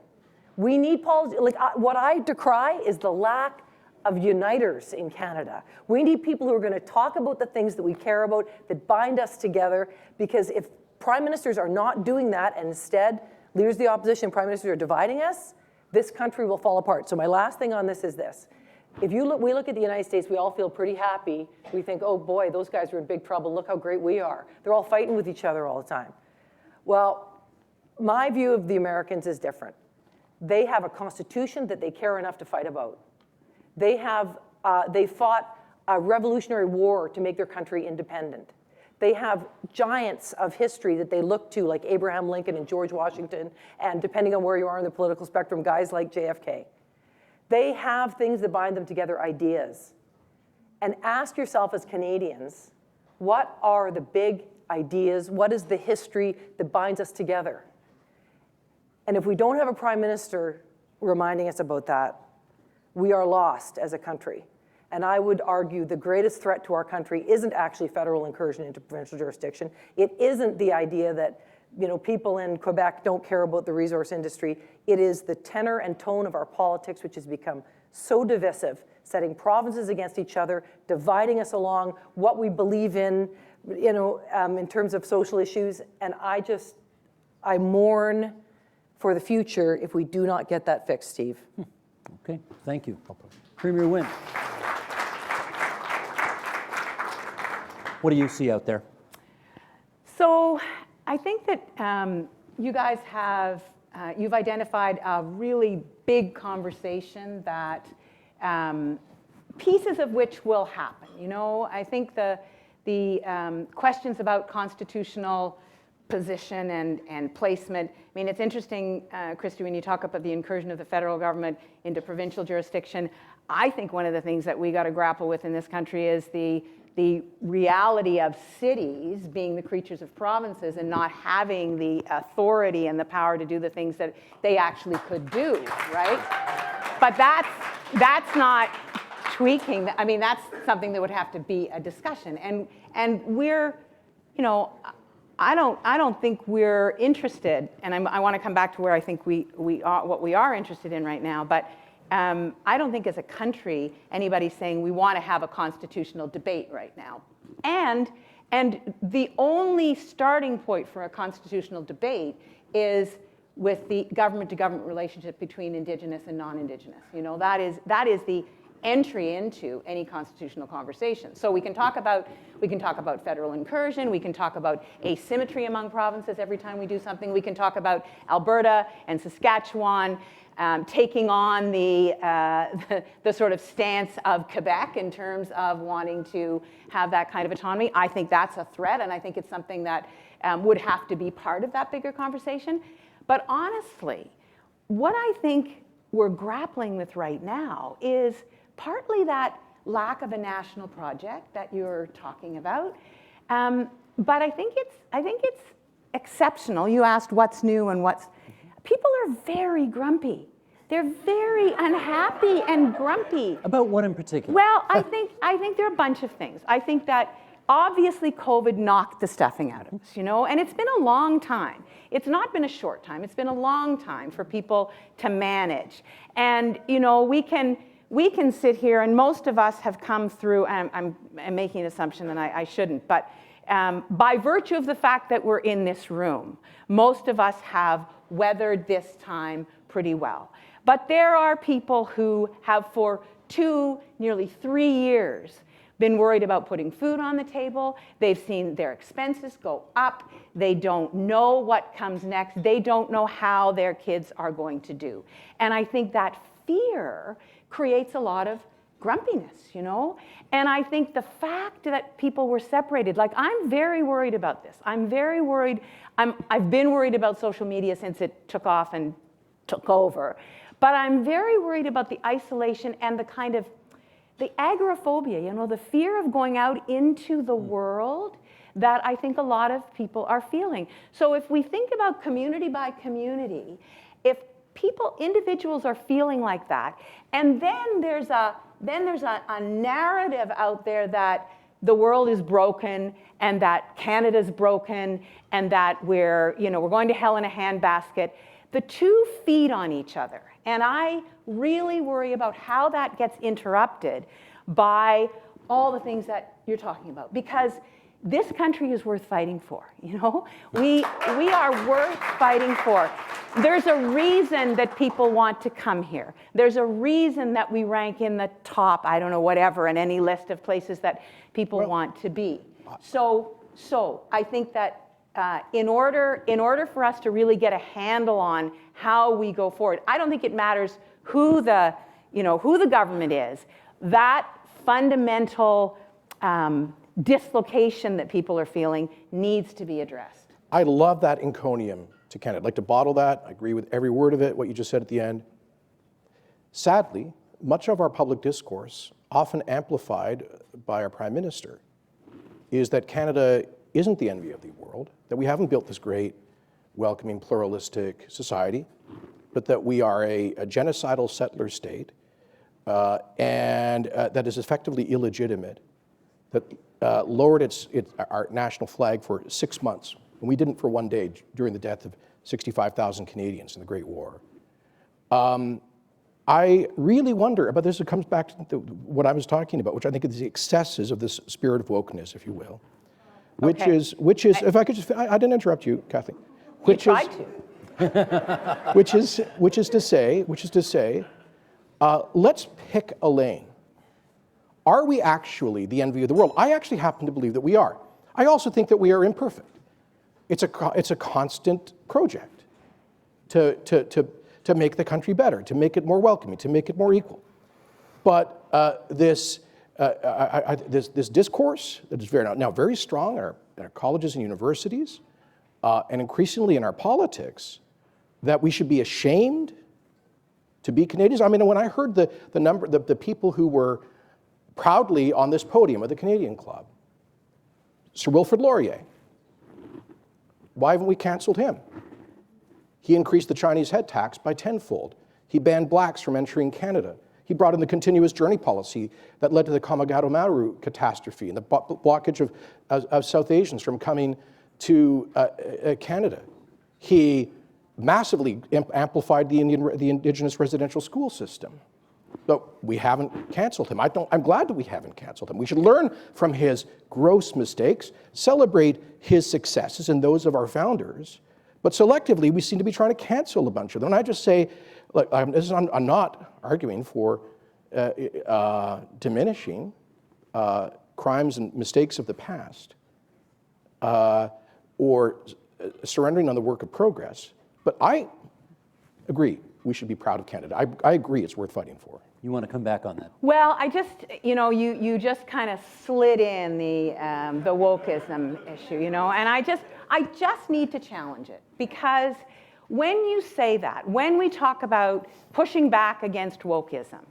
I: We need policy. What I decry is the lack of uniters in Canada. We need people who are going to talk about the things that we care about, that bind us together, because if prime ministers are not doing that, and instead leaders of the opposition, prime ministers are dividing us, this country will fall apart. So my last thing on this is this. If we look at the United States, we all feel pretty happy. We think, oh boy, those guys are in big trouble. Look how great we are. They're all fighting with each other all the time. Well, my view of the Americans is different. They have a constitution that they care enough to fight about. They fought a revolutionary war to make their country independent. They have giants of history that they look to, like Abraham Lincoln and George Washington, and depending on where you are in the political spectrum, guys like JFK. They have things that bind them together, ideas. And ask yourself as Canadians, what are the big ideas? What is the history that binds us together? And if we don't have a prime minister reminding us about that, we are lost as a country. And I would argue the greatest threat to our country isn't actually federal incursion into provincial jurisdiction. It isn't the idea that people in Quebec don't care about the resource industry. It is the tenor and tone of our politics, which has become so divisive, setting provinces against each other, dividing us along what we believe in terms of social issues. And I mourn for the future if we do not get that fixed, Steve.
K: Okay, thank you. Premier Wynne. What do you see out there?
L: So I think that you guys have, you've identified a really big conversation that pieces of which will happen. I think the questions about constitutional position and placement. I mean, it's interesting, Christy, when you talk about the incursion of the federal government into provincial jurisdiction. I think one of the things that we got to grapple with in this country is the reality of cities being the creatures of provinces and not having the authority and the power to do the things that they actually could do, right? But that's not tweaking. I mean, that's something that would have to be a discussion. And we're, I don't think we're interested, and I want to come back to where I think we are, what we are interested in right now, but I don't think as a country anybody's saying we want to have a constitutional debate right now. And the only starting point for a constitutional debate is with the government-to-government relationship between Indigenous and non-Indigenous. That is the entry into any constitutional conversation. So we can talk about federal incursion, we can talk about asymmetry among provinces every time we do something, we can talk about Alberta and Saskatchewan taking on the sort of stance of Quebec in terms of wanting to have that kind of autonomy. I think that's a threat, and I think it's something that would have to be part of that bigger conversation. But honestly, what I think we're grappling with right now is partly that lack of a national project that you're talking about. But I think it's exceptional. You asked what's new and people are very grumpy. They're very unhappy and grumpy.
K: About what in particular?
L: Well, I think there are a bunch of things. I think that obviously COVID knocked the stuffing out of us, and it's been a long time. It's not been a short time. It's been a long time for people to manage. And we can sit here, and most of us have come through, and I'm making an assumption that I shouldn't, but by virtue of the fact that we're in this room, most of us have weathered this time pretty well. But there are people who have for 2, nearly 3 years been worried about putting food on the table. They've seen their expenses go up. They don't know what comes next. They don't know how their kids are going to do. And I think that fear creates a lot of grumpiness, And I think the fact that people were separated, like I'm very worried about this. I'm very worried. I've been worried about social media since it took off and took over. But I'm very worried about the isolation and the kind of the agoraphobia, the fear of going out into the world that I think a lot of people are feeling. So if we think about community by community, if individuals are feeling like that, and then there's a narrative out there that the world is broken and that Canada's broken and that we're going to hell in a handbasket, the two feed on each other. And I really worry about how that gets interrupted by all the things that you're talking about. Because this country is worth fighting for, you know? We are worth fighting for. There's a reason that people want to come here. There's a reason that we rank in the top, I don't know, whatever, in any list of places that people want to be. So I think that in order for us to really get a handle on how we go forward, I don't think it matters who the government is. That fundamental dislocation that people are feeling needs to be addressed.
J: I love that encomium to Canada. I'd like to bottle that. I agree with every word of it, what you just said at the end. Sadly, much of our public discourse, often amplified by our Prime Minister, is that Canada isn't the envy of the world, that we haven't built this great, welcoming, pluralistic society, but that we are a genocidal settler state, and that is effectively illegitimate, that lowered our national flag for 6 months, and we didn't for one day during the death of 65,000 Canadians in the Great War. I really wonder, but this comes back to what I was talking about, which I think is the excesses of this spirit of wokeness, if you will, which is, if I could just, I didn't interrupt you, Kathleen.
L: You tried to.
J: Which is to say, let's pick a lane. Are we actually the envy of the world? I actually happen to believe that we are. I also think that we are imperfect. It's a constant project to make the country better, to make it more welcoming, to make it more equal. But this discourse that is now very strong in our colleges and universities, and increasingly in our politics, that we should be ashamed to be Canadians. I mean, when I heard the people who were proudly on this podium of the Canadian Club, Sir Wilfrid Laurier, why haven't we canceled him? He increased the Chinese head tax by tenfold. He banned blacks from entering Canada. He brought in the continuous journey policy that led to the Kamagado Maru catastrophe and the blockage of South Asians from coming to Canada. He massively amplified the Indigenous residential school system. But we haven't canceled him. I'm glad that we haven't canceled him. We should learn from his gross mistakes, celebrate his successes and those of our founders, but selectively we seem to be trying to cancel a bunch of them. And I just say, look, I'm not arguing for diminishing crimes and mistakes of the past or surrendering on the work of progress, but I agree we should be proud of Canada. I agree it's worth fighting for.
K: You want to come back on that?
L: Well, I just, you just kind of slid in the wokeism issue, and I just need to challenge it, because when you say that, when we talk about pushing back against wokeism,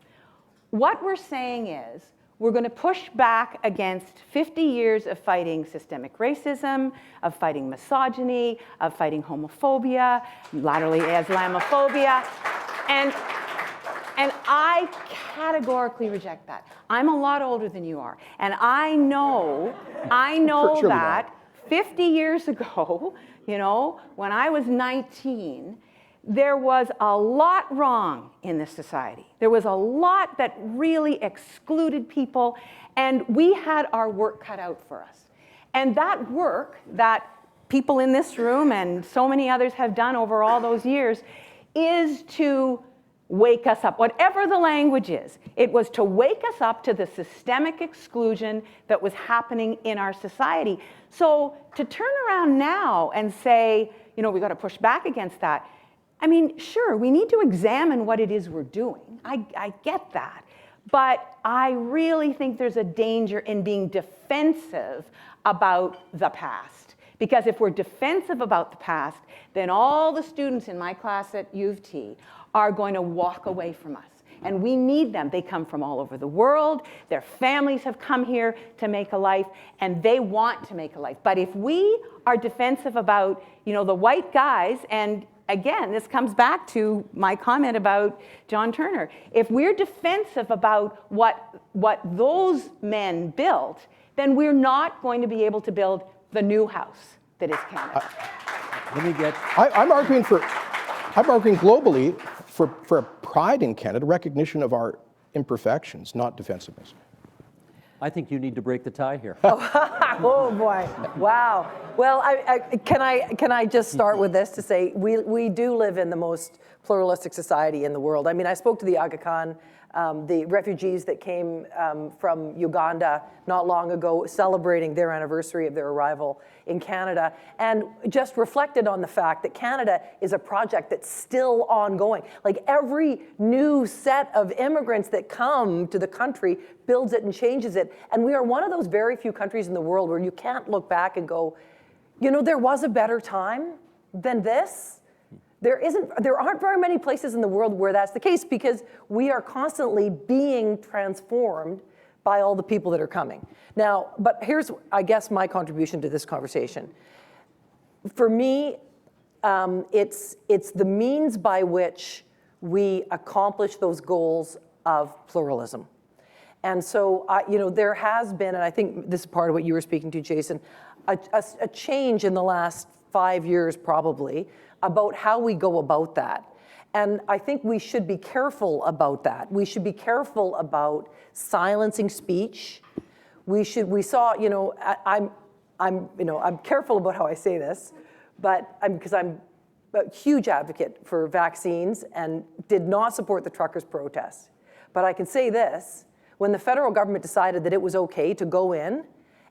L: what we're saying is we're going to push back against 50 years of fighting systemic racism, of fighting misogyny, of fighting homophobia, latterly Islamophobia, and I categorically reject that. I'm a lot older than you are, and I know that 50 years ago, when I was 19, there was a lot wrong in this society. There was a lot that really excluded people, and we had our work cut out for us. And that work that people in this room and so many others have done over all those years is to wake us up, whatever the language is. It was to wake us up to the systemic exclusion that was happening in our society. So to turn around now and say, we got to push back against that, I mean, sure, we need to examine what it is we're doing. I get that. But I really think there's a danger in being defensive about the past. Because if we're defensive about the past, then all the students in my class at U of T are going to walk away from us. And we need them. They come from all over the world. Their families have come here to make a life, and they want to make a life. But if we are defensive about, the white guys, and again, this comes back to my comment about John Turner. If we're defensive about what those men built, then we're not going to be able to build the new house that is Canada.
J: I'm arguing globally for pride in Canada, recognition of our imperfections, not defensiveness.
K: I think you need to break the tie here.
I: Oh boy! Wow. Well, can I just start with this to say we do live in the most pluralistic society in the world. I mean, I spoke to the Aga Khan, the refugees that came from Uganda not long ago, celebrating their anniversary of their arrival in Canada, and just reflected on the fact that Canada is a project that's still ongoing. Like every new set of immigrants that come to the country builds it and changes it. And we are one of those very few countries in the world where you can't look back and go, you know, there was a better time than this. There aren't very many places in the world where that's the case, because we are constantly being transformed by all the people that are coming. Now, but here's, I guess, my contribution to this conversation. For me, it's the means by which we accomplish those goals of pluralism. And so, you know, there has been, and I think this is part of what you were speaking to, Jason, a change in the last 5 years probably about how we go about that. And I think we should be careful about that. We should be careful about silencing speech. We saw, you know, I'm careful about how I say this, but because I'm a huge advocate for vaccines and did not support the truckers' protests. But I can say this, when the federal government decided that it was okay to go in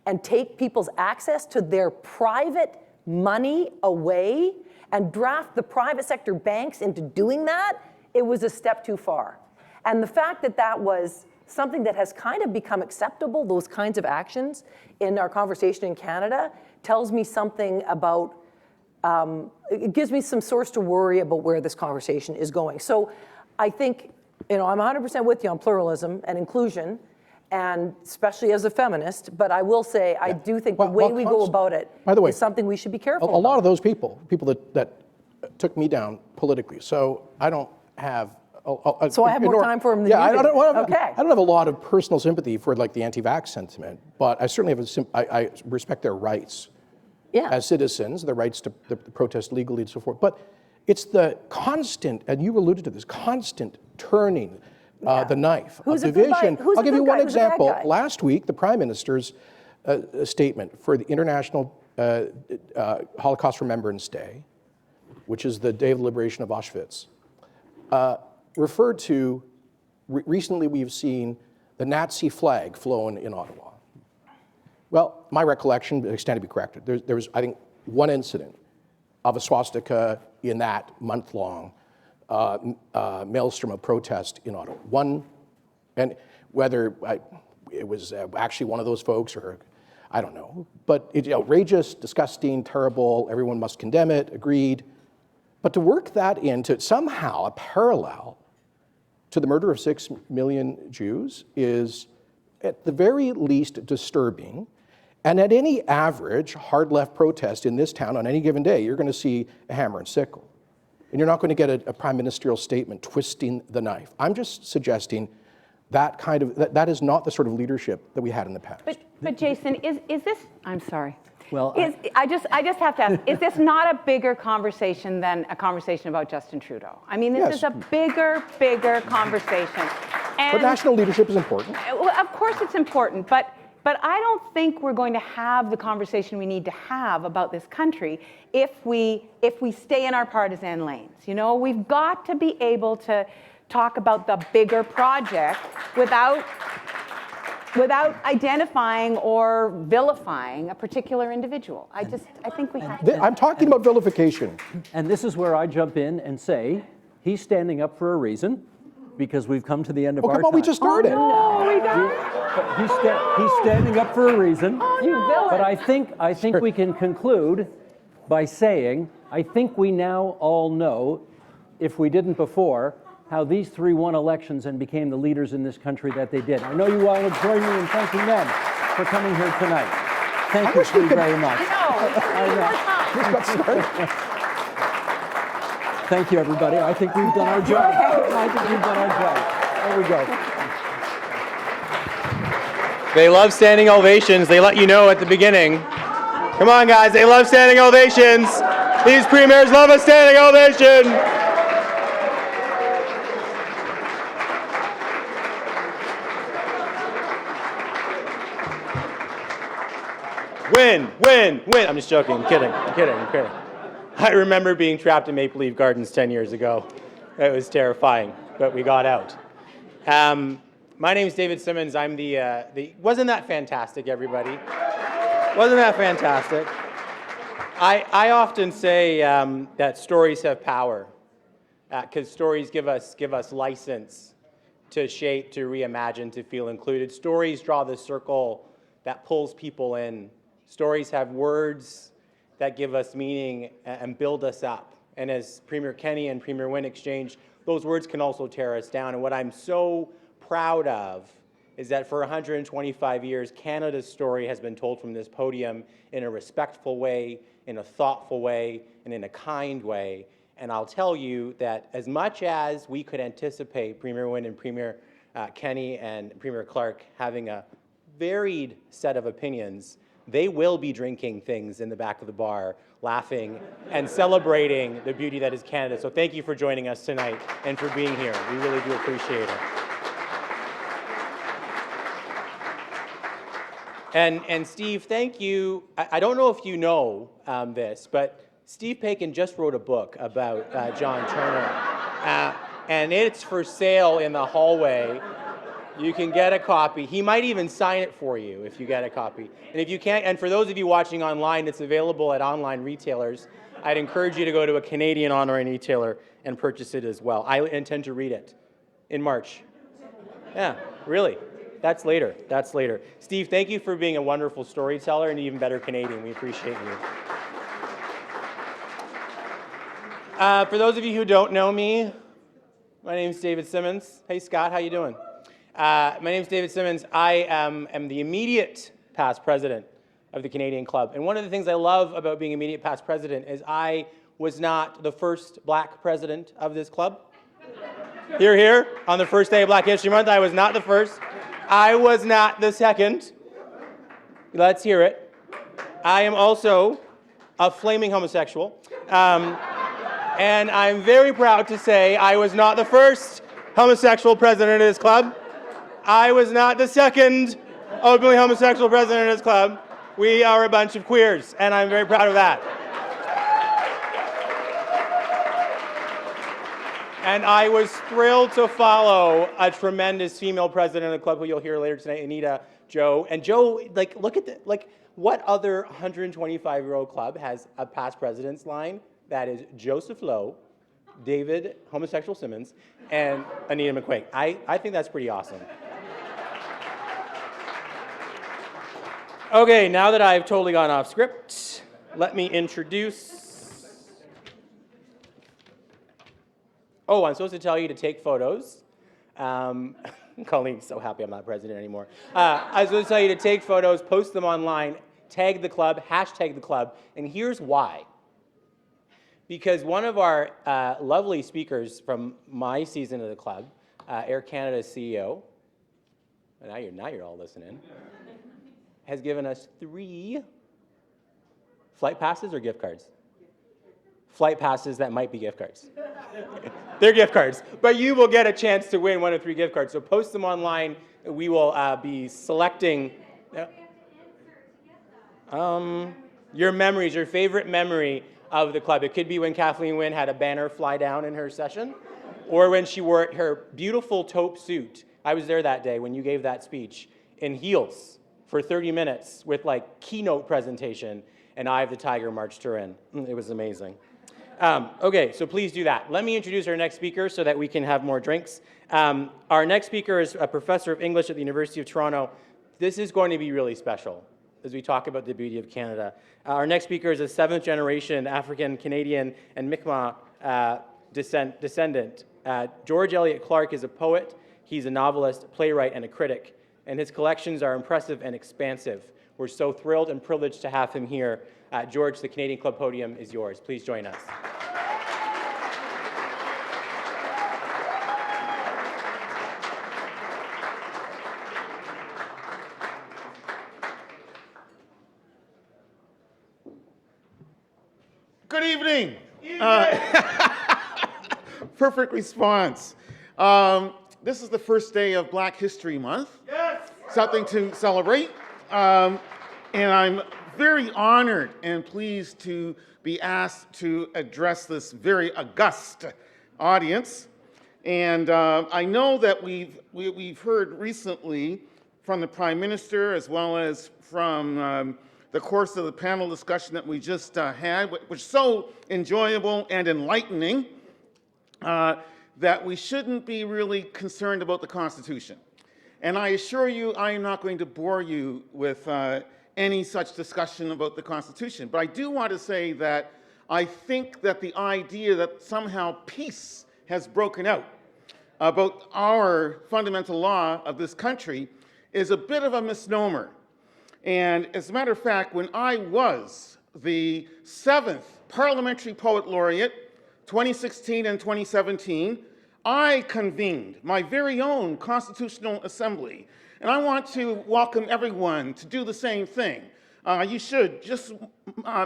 I: and take people's access to their private money away and draft the private sector banks into doing that, it was a step too far. And the fact that that was something that has kind of become acceptable, those kinds of actions in our conversation in Canada, tells me something about, it gives me some source to worry about where this conversation is going. So I think, you know, I'm 100% with you on pluralism and inclusion, and especially as a feminist, but I will say, I do think the way we go about it is something we should be careful about.
J: A lot of those people that took me down politically, so I don't have...
I: So I have more time for them than you do.
J: I don't have a lot of personal sympathy for like the anti-vax sentiment, but I certainly have I respect their rights as citizens, their rights to protest legally and so forth. But it's the constant, and you alluded to this, constant turning the knife of division. I'll give you one example. Last week, the Prime Minister's statement for the International Holocaust Remembrance Day, which is the day of the liberation of Auschwitz, referred to, recently we've seen the Nazi flag flown in Ottawa. Well, my recollection, I stand to be corrected, there was, I think, one incident of a swastika in that month-long maelstrom of protest in Ottawa. One, and whether it was actually one of those folks or I don't know, but it's outrageous, disgusting, terrible, everyone must condemn it, agreed. But to work that into somehow a parallel to the murder of 6 million Jews is at the very least disturbing. And at any average hard left protest in this town on any given day, you're going to see a hammer and sickle. And you're not going to get a prime ministerial statement twisting the knife. I'm just suggesting that kind of, that is not the sort of leadership that we had in the past.
L: But Jason, is this, I'm sorry.
K: Well,
L: I just have to ask, is this not a bigger conversation than a conversation about Justin Trudeau? I mean, this is a bigger conversation. And
J: but national leadership is important.
L: Well, of course it's important, but I don't think we're going to have the conversation we need to have about this country if we stay in our partisan lanes. You know, we've got to be able to talk about the bigger project without identifying or vilifying a particular individual. I think we have to.
J: I'm talking about vilification.
K: And this is where I jump in and say, he's standing up for a reason, because we've come to the end of our time.
J: Come on, we just started.
L: No, we don't.
K: He's standing up for a reason.
L: Oh, no. You villain.
K: But I think we can conclude by saying, I think we now all know, if we didn't before, how these three won elections and became the leaders in this country that they did. I know you all would join me in thanking them for coming here tonight. Thank you three very much. Thank you, everybody. I think we've done our job. There we go.
M: They love standing ovations. They let you know at the beginning. Come on, guys. They love standing ovations. These premiers love a standing ovation. Wynne. I'm just joking. I'm kidding. I remember being trapped in Maple Leaf Gardens 10 years ago. It was terrifying, but we got out. My name's David Simmons. I'm the. Wasn't that fantastic, everybody? Wasn't that fantastic? I often say that stories have power, because stories give us license to shape, to reimagine, to feel included. Stories draw the circle that pulls people in. Stories have words that give us meaning and build us up. And as Premier Kenney and Premier Wynne exchanged, those words can also tear us down. And what I'm so proud of is that for 125 years, Canada's story has been told from this podium in a respectful way, in a thoughtful way, and in a kind way. And I'll tell you that as much as we could anticipate Premier Wynne and Premier Kenney and Premier Clarke having a varied set of opinions, they will be drinking things in the back of the bar, laughing and celebrating the beauty that is Canada. So thank you for joining us tonight and for being here. We really do appreciate it. And Steve, thank you. I don't know if you know this, but Steve Paikin just wrote a book about John Turner, and it's for sale in the hallway. You can get a copy. He might even sign it for you if you get a copy. And if you can't, and for those of you watching online, it's available at online retailers. I'd encourage you to go to a Canadian online retailer and purchase it as well. I intend to read it in March. Yeah, really. That's later. Steve, thank you for being a wonderful storyteller and even better Canadian. We appreciate you. For those of you who don't know me, my name is David Simmons. Hey, Scott, how you doing? My name is David Simmons. I am the immediate past president of the Canadian Club. And one of the things I love about being immediate past president is I was not the first black president of this club. Here, on the first day of Black History Month, I was not the first. I was not the second. Let's hear it. I am also a flaming homosexual. And I'm very proud to say I was not the first homosexual president of this club. I was not the second openly homosexual president of this club. We are a bunch of queers, and I'm very proud of that. And I was thrilled to follow a tremendous female president of the club who you'll hear later tonight, Anita Jo. And Jo, look at what other 125-year-old club has a past president's line? That is Joseph Lowe, David homosexual Simmons, and Anita McQuaig. I think that's pretty awesome. Okay, now that I've totally gone off script, let me introduce. Oh, I'm supposed to tell you to take photos. Colleen's so happy I'm not president anymore. I was supposed to tell you to take photos, post them online, tag the club, hashtag the club, and here's why. Because one of our lovely speakers from my season of the club, Air Canada's CEO, and now you're all listening, has given us 3 flight passes or gift cards? Flight passes that might be gift cards. They're gift cards, but you will get a chance to win 1 of 3 gift cards. So post them online. We will be selecting your memories, your favorite memory of the club. It could be when Kathleen Wynne had a banner fly down in her session, or when she wore her beautiful taupe suit. I was there that day when you gave that speech in heels for 30 minutes with keynote presentation, and Eye of the Tiger marched her in. It was amazing. Okay, so please do that. Let me introduce our next speaker so that we can have more drinks. Our next speaker is a professor of English at the University of Toronto. This is going to be really special as we talk about the beauty of Canada. Our next speaker is a 7th generation African Canadian and Mi'kmaq descendant. George Elliott Clarke is a poet. He's a novelist, playwright, and a critic, and his collections are impressive and expansive. We're so thrilled and privileged to have him here. George, the Canadian Club podium is yours. Please join us.
N: Good evening. Perfect response. This is the first day of Black History Month. Yes. Something to celebrate. And I'm very honored and pleased to be asked to address this very august audience. And I know that we've heard recently from the Prime Minister, as well as from the course of the panel discussion that we just had, which was so enjoyable and enlightening, that we shouldn't be really concerned about the Constitution. And I assure you, I am not going to bore you with any such discussion about the Constitution. But I do want to say that I think that the idea that somehow peace has broken out about our fundamental law of this country is a bit of a misnomer. And as a matter of fact, when I was the 7th Parliamentary Poet Laureate, 2016 and 2017, I convened my very own Constitutional Assembly. And I want to welcome everyone to do the same thing. You should just,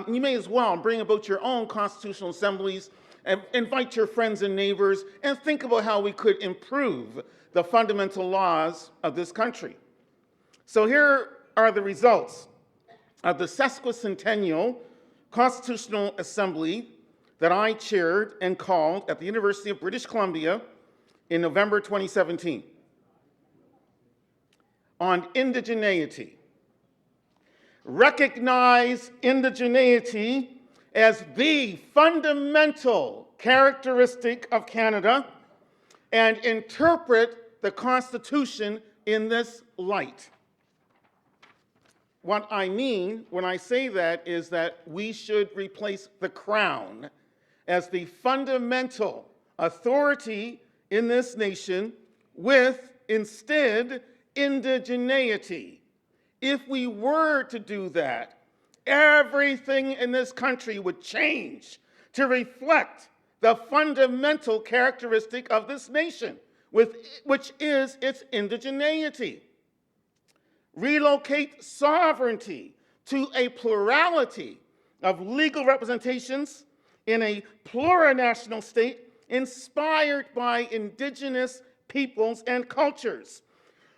N: you may as well bring about your own Constitutional Assemblies and invite your friends and neighbors and think about how we could improve the fundamental laws of this country. So here are the results of the sesquicentennial Constitutional Assembly that I chaired and called at the University of British Columbia in November 2017. On indigeneity. Recognize indigeneity as the fundamental characteristic of Canada and interpret the Constitution in this light. What I mean when I say that is that we should replace the Crown as the fundamental authority in this nation with, instead, indigeneity. If we were to do that, everything in this country would change to reflect the fundamental characteristic of this nation, which is its indigeneity. Relocate sovereignty to a plurality of legal representations in a plurinational state inspired by Indigenous peoples and cultures.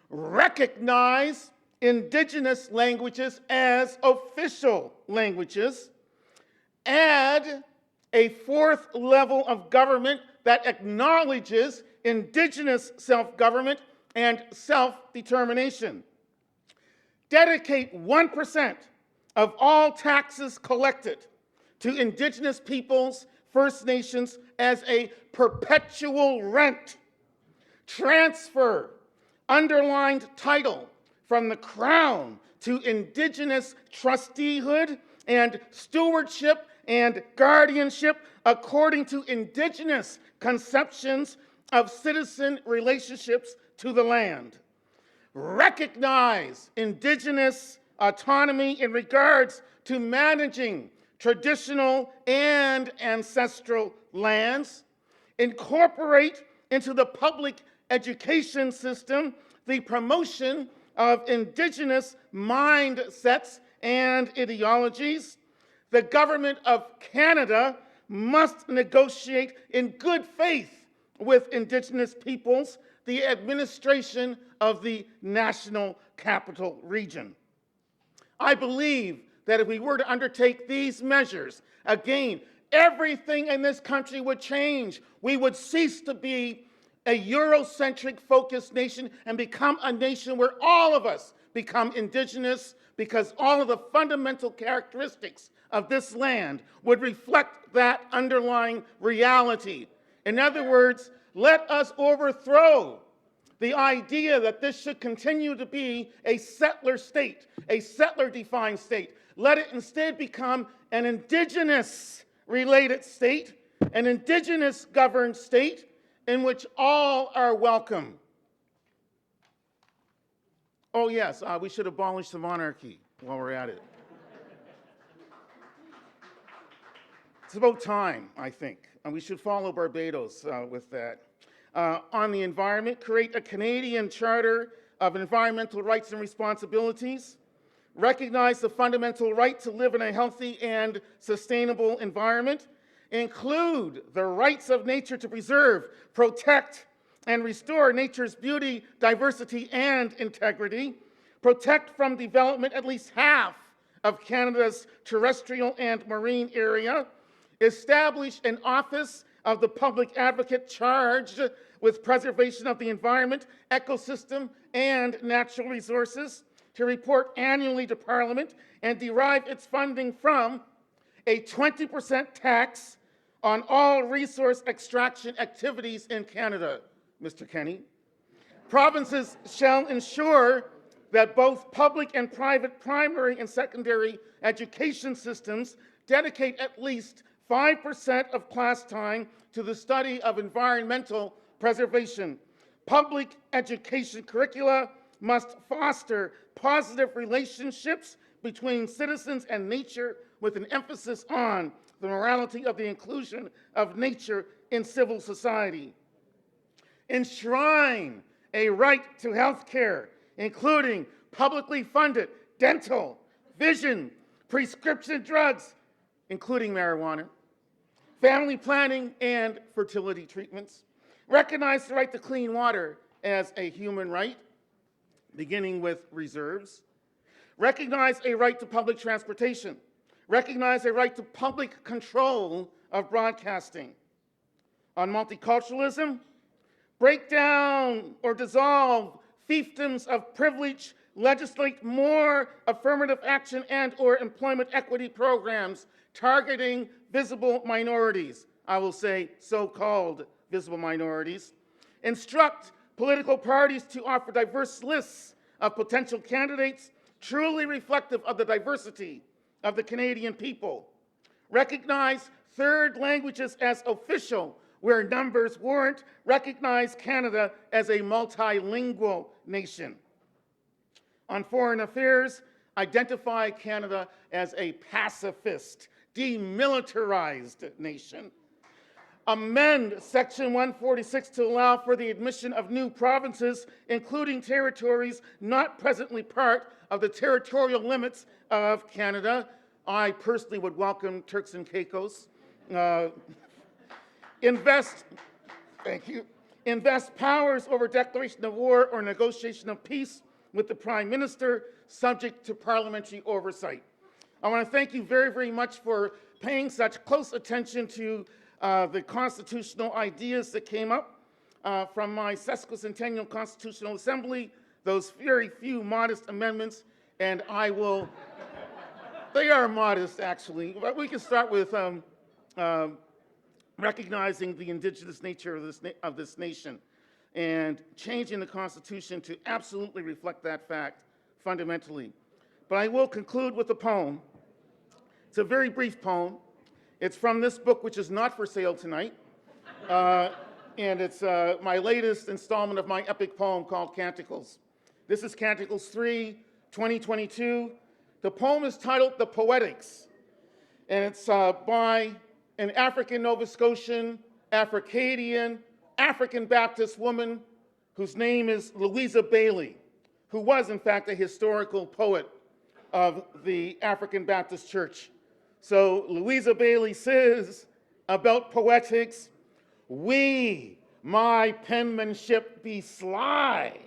N: Recognize Indigenous languages as official languages. Add a 4th level of government that acknowledges Indigenous self-government and self-determination. Dedicate 1% of all taxes collected to Indigenous peoples, First Nations, as a perpetual rent. Transfer underlined title from the Crown to Indigenous trusteehood and stewardship and guardianship according to Indigenous conceptions of citizen relationships to the land. Recognize Indigenous autonomy in regards to managing traditional and ancestral lands. Incorporate into the public education system the promotion of Indigenous mindsets and ideologies. The Government of Canada must negotiate in good faith with Indigenous peoples the administration of the National Capital Region. I believe that if we were to undertake these measures, again, everything in this country would change. We would cease to be a Eurocentric focused nation and become a nation where all of us become Indigenous, because all of the fundamental characteristics of this land would reflect that underlying reality. In other words, let us overthrow the idea that this should continue to be a settler state, a settler-defined state. Let it instead become an Indigenous-related state, an Indigenous-governed state in which all are welcome. Oh yes, we should abolish the monarchy while we're at it. It's about time, I think, and we should follow Barbados with that. On the environment, create a Canadian Charter of Environmental Rights and Responsibilities. Recognize the fundamental right to live in a healthy and sustainable environment. Include the rights of nature to preserve, protect, and restore nature's beauty, diversity, and integrity. Protect from development at least half of Canada's terrestrial and marine area, establish an Office of the Public Advocate charged with preservation of the environment, ecosystem, and natural resources, to report annually to Parliament and derive its funding from a 20% tax on all resource extraction activities in Canada, Mr. Kenney. Provinces shall ensure that both public and private primary and secondary education systems dedicate at least 5% of class time to the study of environmental preservation. Public education curricula must foster positive relationships between citizens and nature, with an emphasis on the morality of the inclusion of nature in civil society. Enshrine a right to health care, including publicly funded dental, vision, prescription drugs, including marijuana, family planning, and fertility treatments. Recognize the right to clean water as a human right, beginning with reserves. Recognize a right to public transportation. Recognize a right to public control of broadcasting. On multiculturalism, break down or dissolve fiefdoms of privilege, legislate more affirmative action and or employment equity programs targeting visible minorities, I will say so-called visible minorities. Instruct political parties to offer diverse lists of potential candidates truly reflective of the diversity of the Canadian people. Recognize third languages as official where numbers warrant. Recognize Canada as a multilingual nation. On foreign affairs, identify Canada as a pacifist, demilitarized nation. Amend Section 146 to allow for the admission of new provinces, including territories not presently part of the territorial limits of Canada. I personally would welcome Turks and Caicos. Invest powers over declaration of war or negotiation of peace with the Prime Minister, subject to parliamentary oversight. I want to thank you very, very much for paying such close attention to the constitutional ideas that came up from my sesquicentennial Constitutional Assembly, those very few modest amendments, and I will, they are modest actually, but we can start with recognizing the indigenous nature of this nation and changing the Constitution to absolutely reflect that fact fundamentally. But I will conclude with a poem. It's a very brief poem. It's from this book, which is not for sale tonight. And it's my latest installment of my epic poem called Canticles. This is Canticles 3, 2022. The poem is titled The Poetics, and it's by an African Nova Scotian, Africadian, African Baptist woman whose name is Louisa Bailey, who was in fact a historical poet of the African Baptist Church. So Louisa Bailey says about poetics, my penmanship be sly,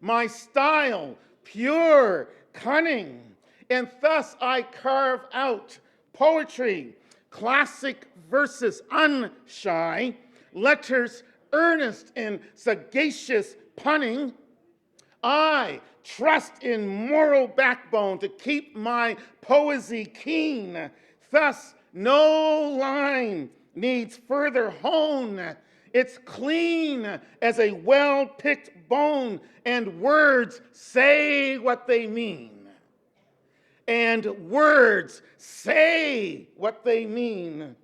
N: my style pure, cunning, and thus I carve out poetry, classic verses unshy, letters earnest and sagacious punning. I trust in moral backbone to keep my poesy keen. Thus, no line needs further hone. It's clean as a well-picked bone, and words say what they mean. And words say what they mean.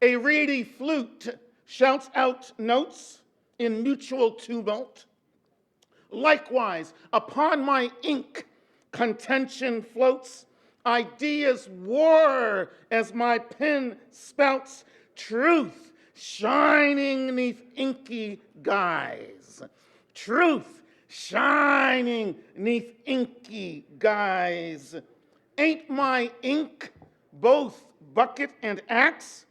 N: A reedy flute shouts out notes in mutual tumult. Likewise, upon my ink, contention floats, ideas war as my pen spouts, truth shining neath inky guise. Truth shining neath inky guise. Ain't my ink both bucket and axe,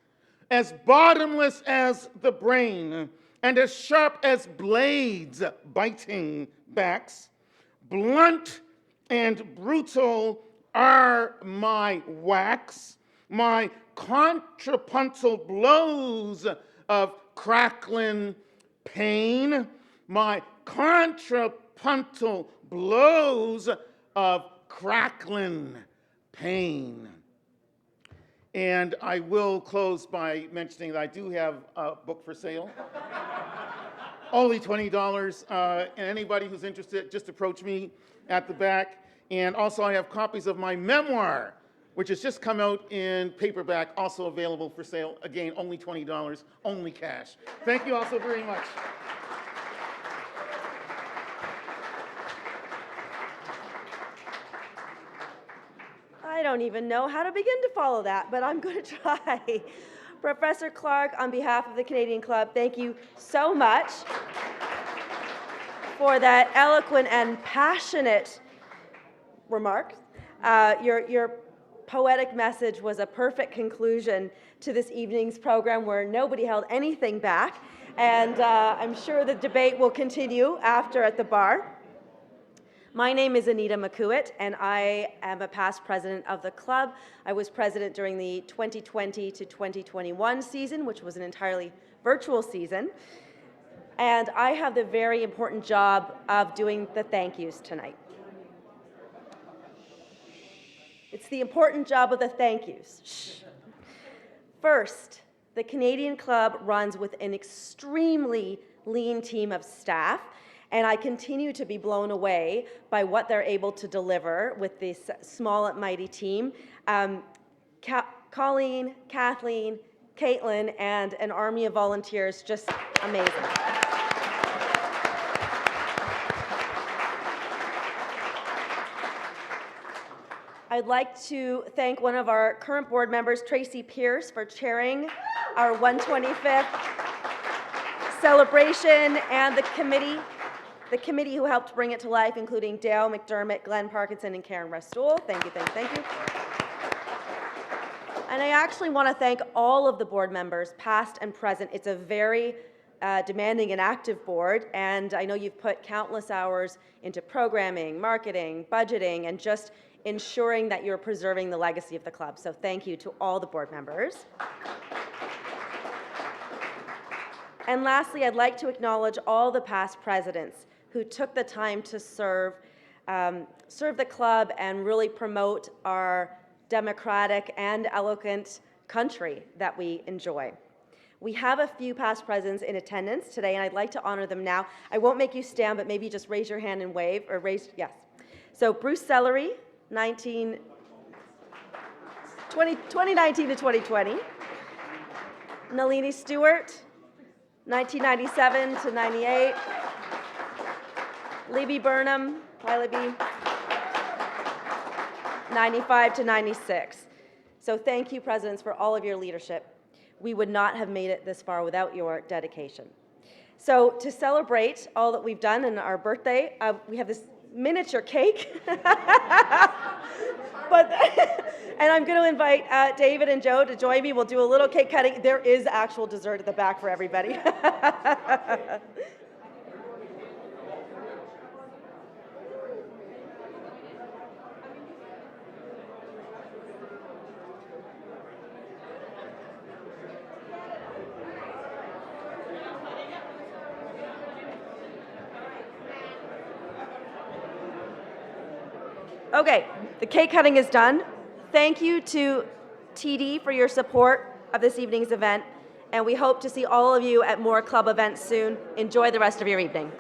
N: as bottomless as the brain, and as sharp as blades biting backs? Blunt and brutal are my whacks, my contrapuntal blows of crackling pain, my contrapuntal blows of crackling pain. And I will close by mentioning that I do have a book for sale. Only $20, and anybody who's interested, just approach me at the back. And also I have copies of my memoir, which has just come out in paperback, also available for sale. Again, only $20, only cash. Thank you all so very much.
O: I don't even know how to begin to follow that, but I'm going to try. Professor Clarke, on behalf of the Canadian Club, thank you so much for that eloquent and passionate remarks. Your poetic message was a perfect conclusion to this evening's program where nobody held anything back, and I'm sure the debate will continue after at the bar. My name is Anita McCuitt, and I am a past president of the club. I was president during the 2020 to 2021 season, which was an entirely virtual season. And I have the very important job of doing the thank yous tonight. It's the important job of the thank yous. Shh. First, the Canadian Club runs with an extremely lean team of staff, and I continue to be blown away by what they're able to deliver with this small and mighty team. Colleen, Kathleen, Caitlin, and an army of volunteers, just amazing. I'd like to thank one of our current board members, Tracy Pierce, for chairing our 125th celebration, and the committee who helped bring it to life, including Dale McDermott, Glenn Parkinson, and Karen Restool. Thank you, thank you, thank you. And I actually want to thank all of the board members, past and present. It's a very demanding and active board, and I know you've put countless hours into programming, marketing, budgeting, and just ensuring that you're preserving the legacy of the club. So thank you to all the board members. And lastly, I'd like to acknowledge all the past presidents who took the time to serve the club and really promote our democratic and eloquent country that we enjoy. We have a few past presidents in attendance today, and I'd like to honor them now. I won't make you stand, but maybe just raise your hand and wave, or raise, yes. So Bruce Sellery, 2019 to 2020. Nalini Stewart, 1997 to 98. Libby Burnham, hi Libby, 95 to 96. So thank you, presidents, for all of your leadership. We would not have made it this far without your dedication. So to celebrate all that we've done in our birthday, we have this miniature cake. And I'm going to invite David and Joe to join me. We'll do a little cake cutting. There is actual dessert at the back for everybody. Okay, the cake cutting is done. Thank you to TD for your support of this evening's event, and we hope to see all of you at more club events soon. Enjoy the rest of your evening.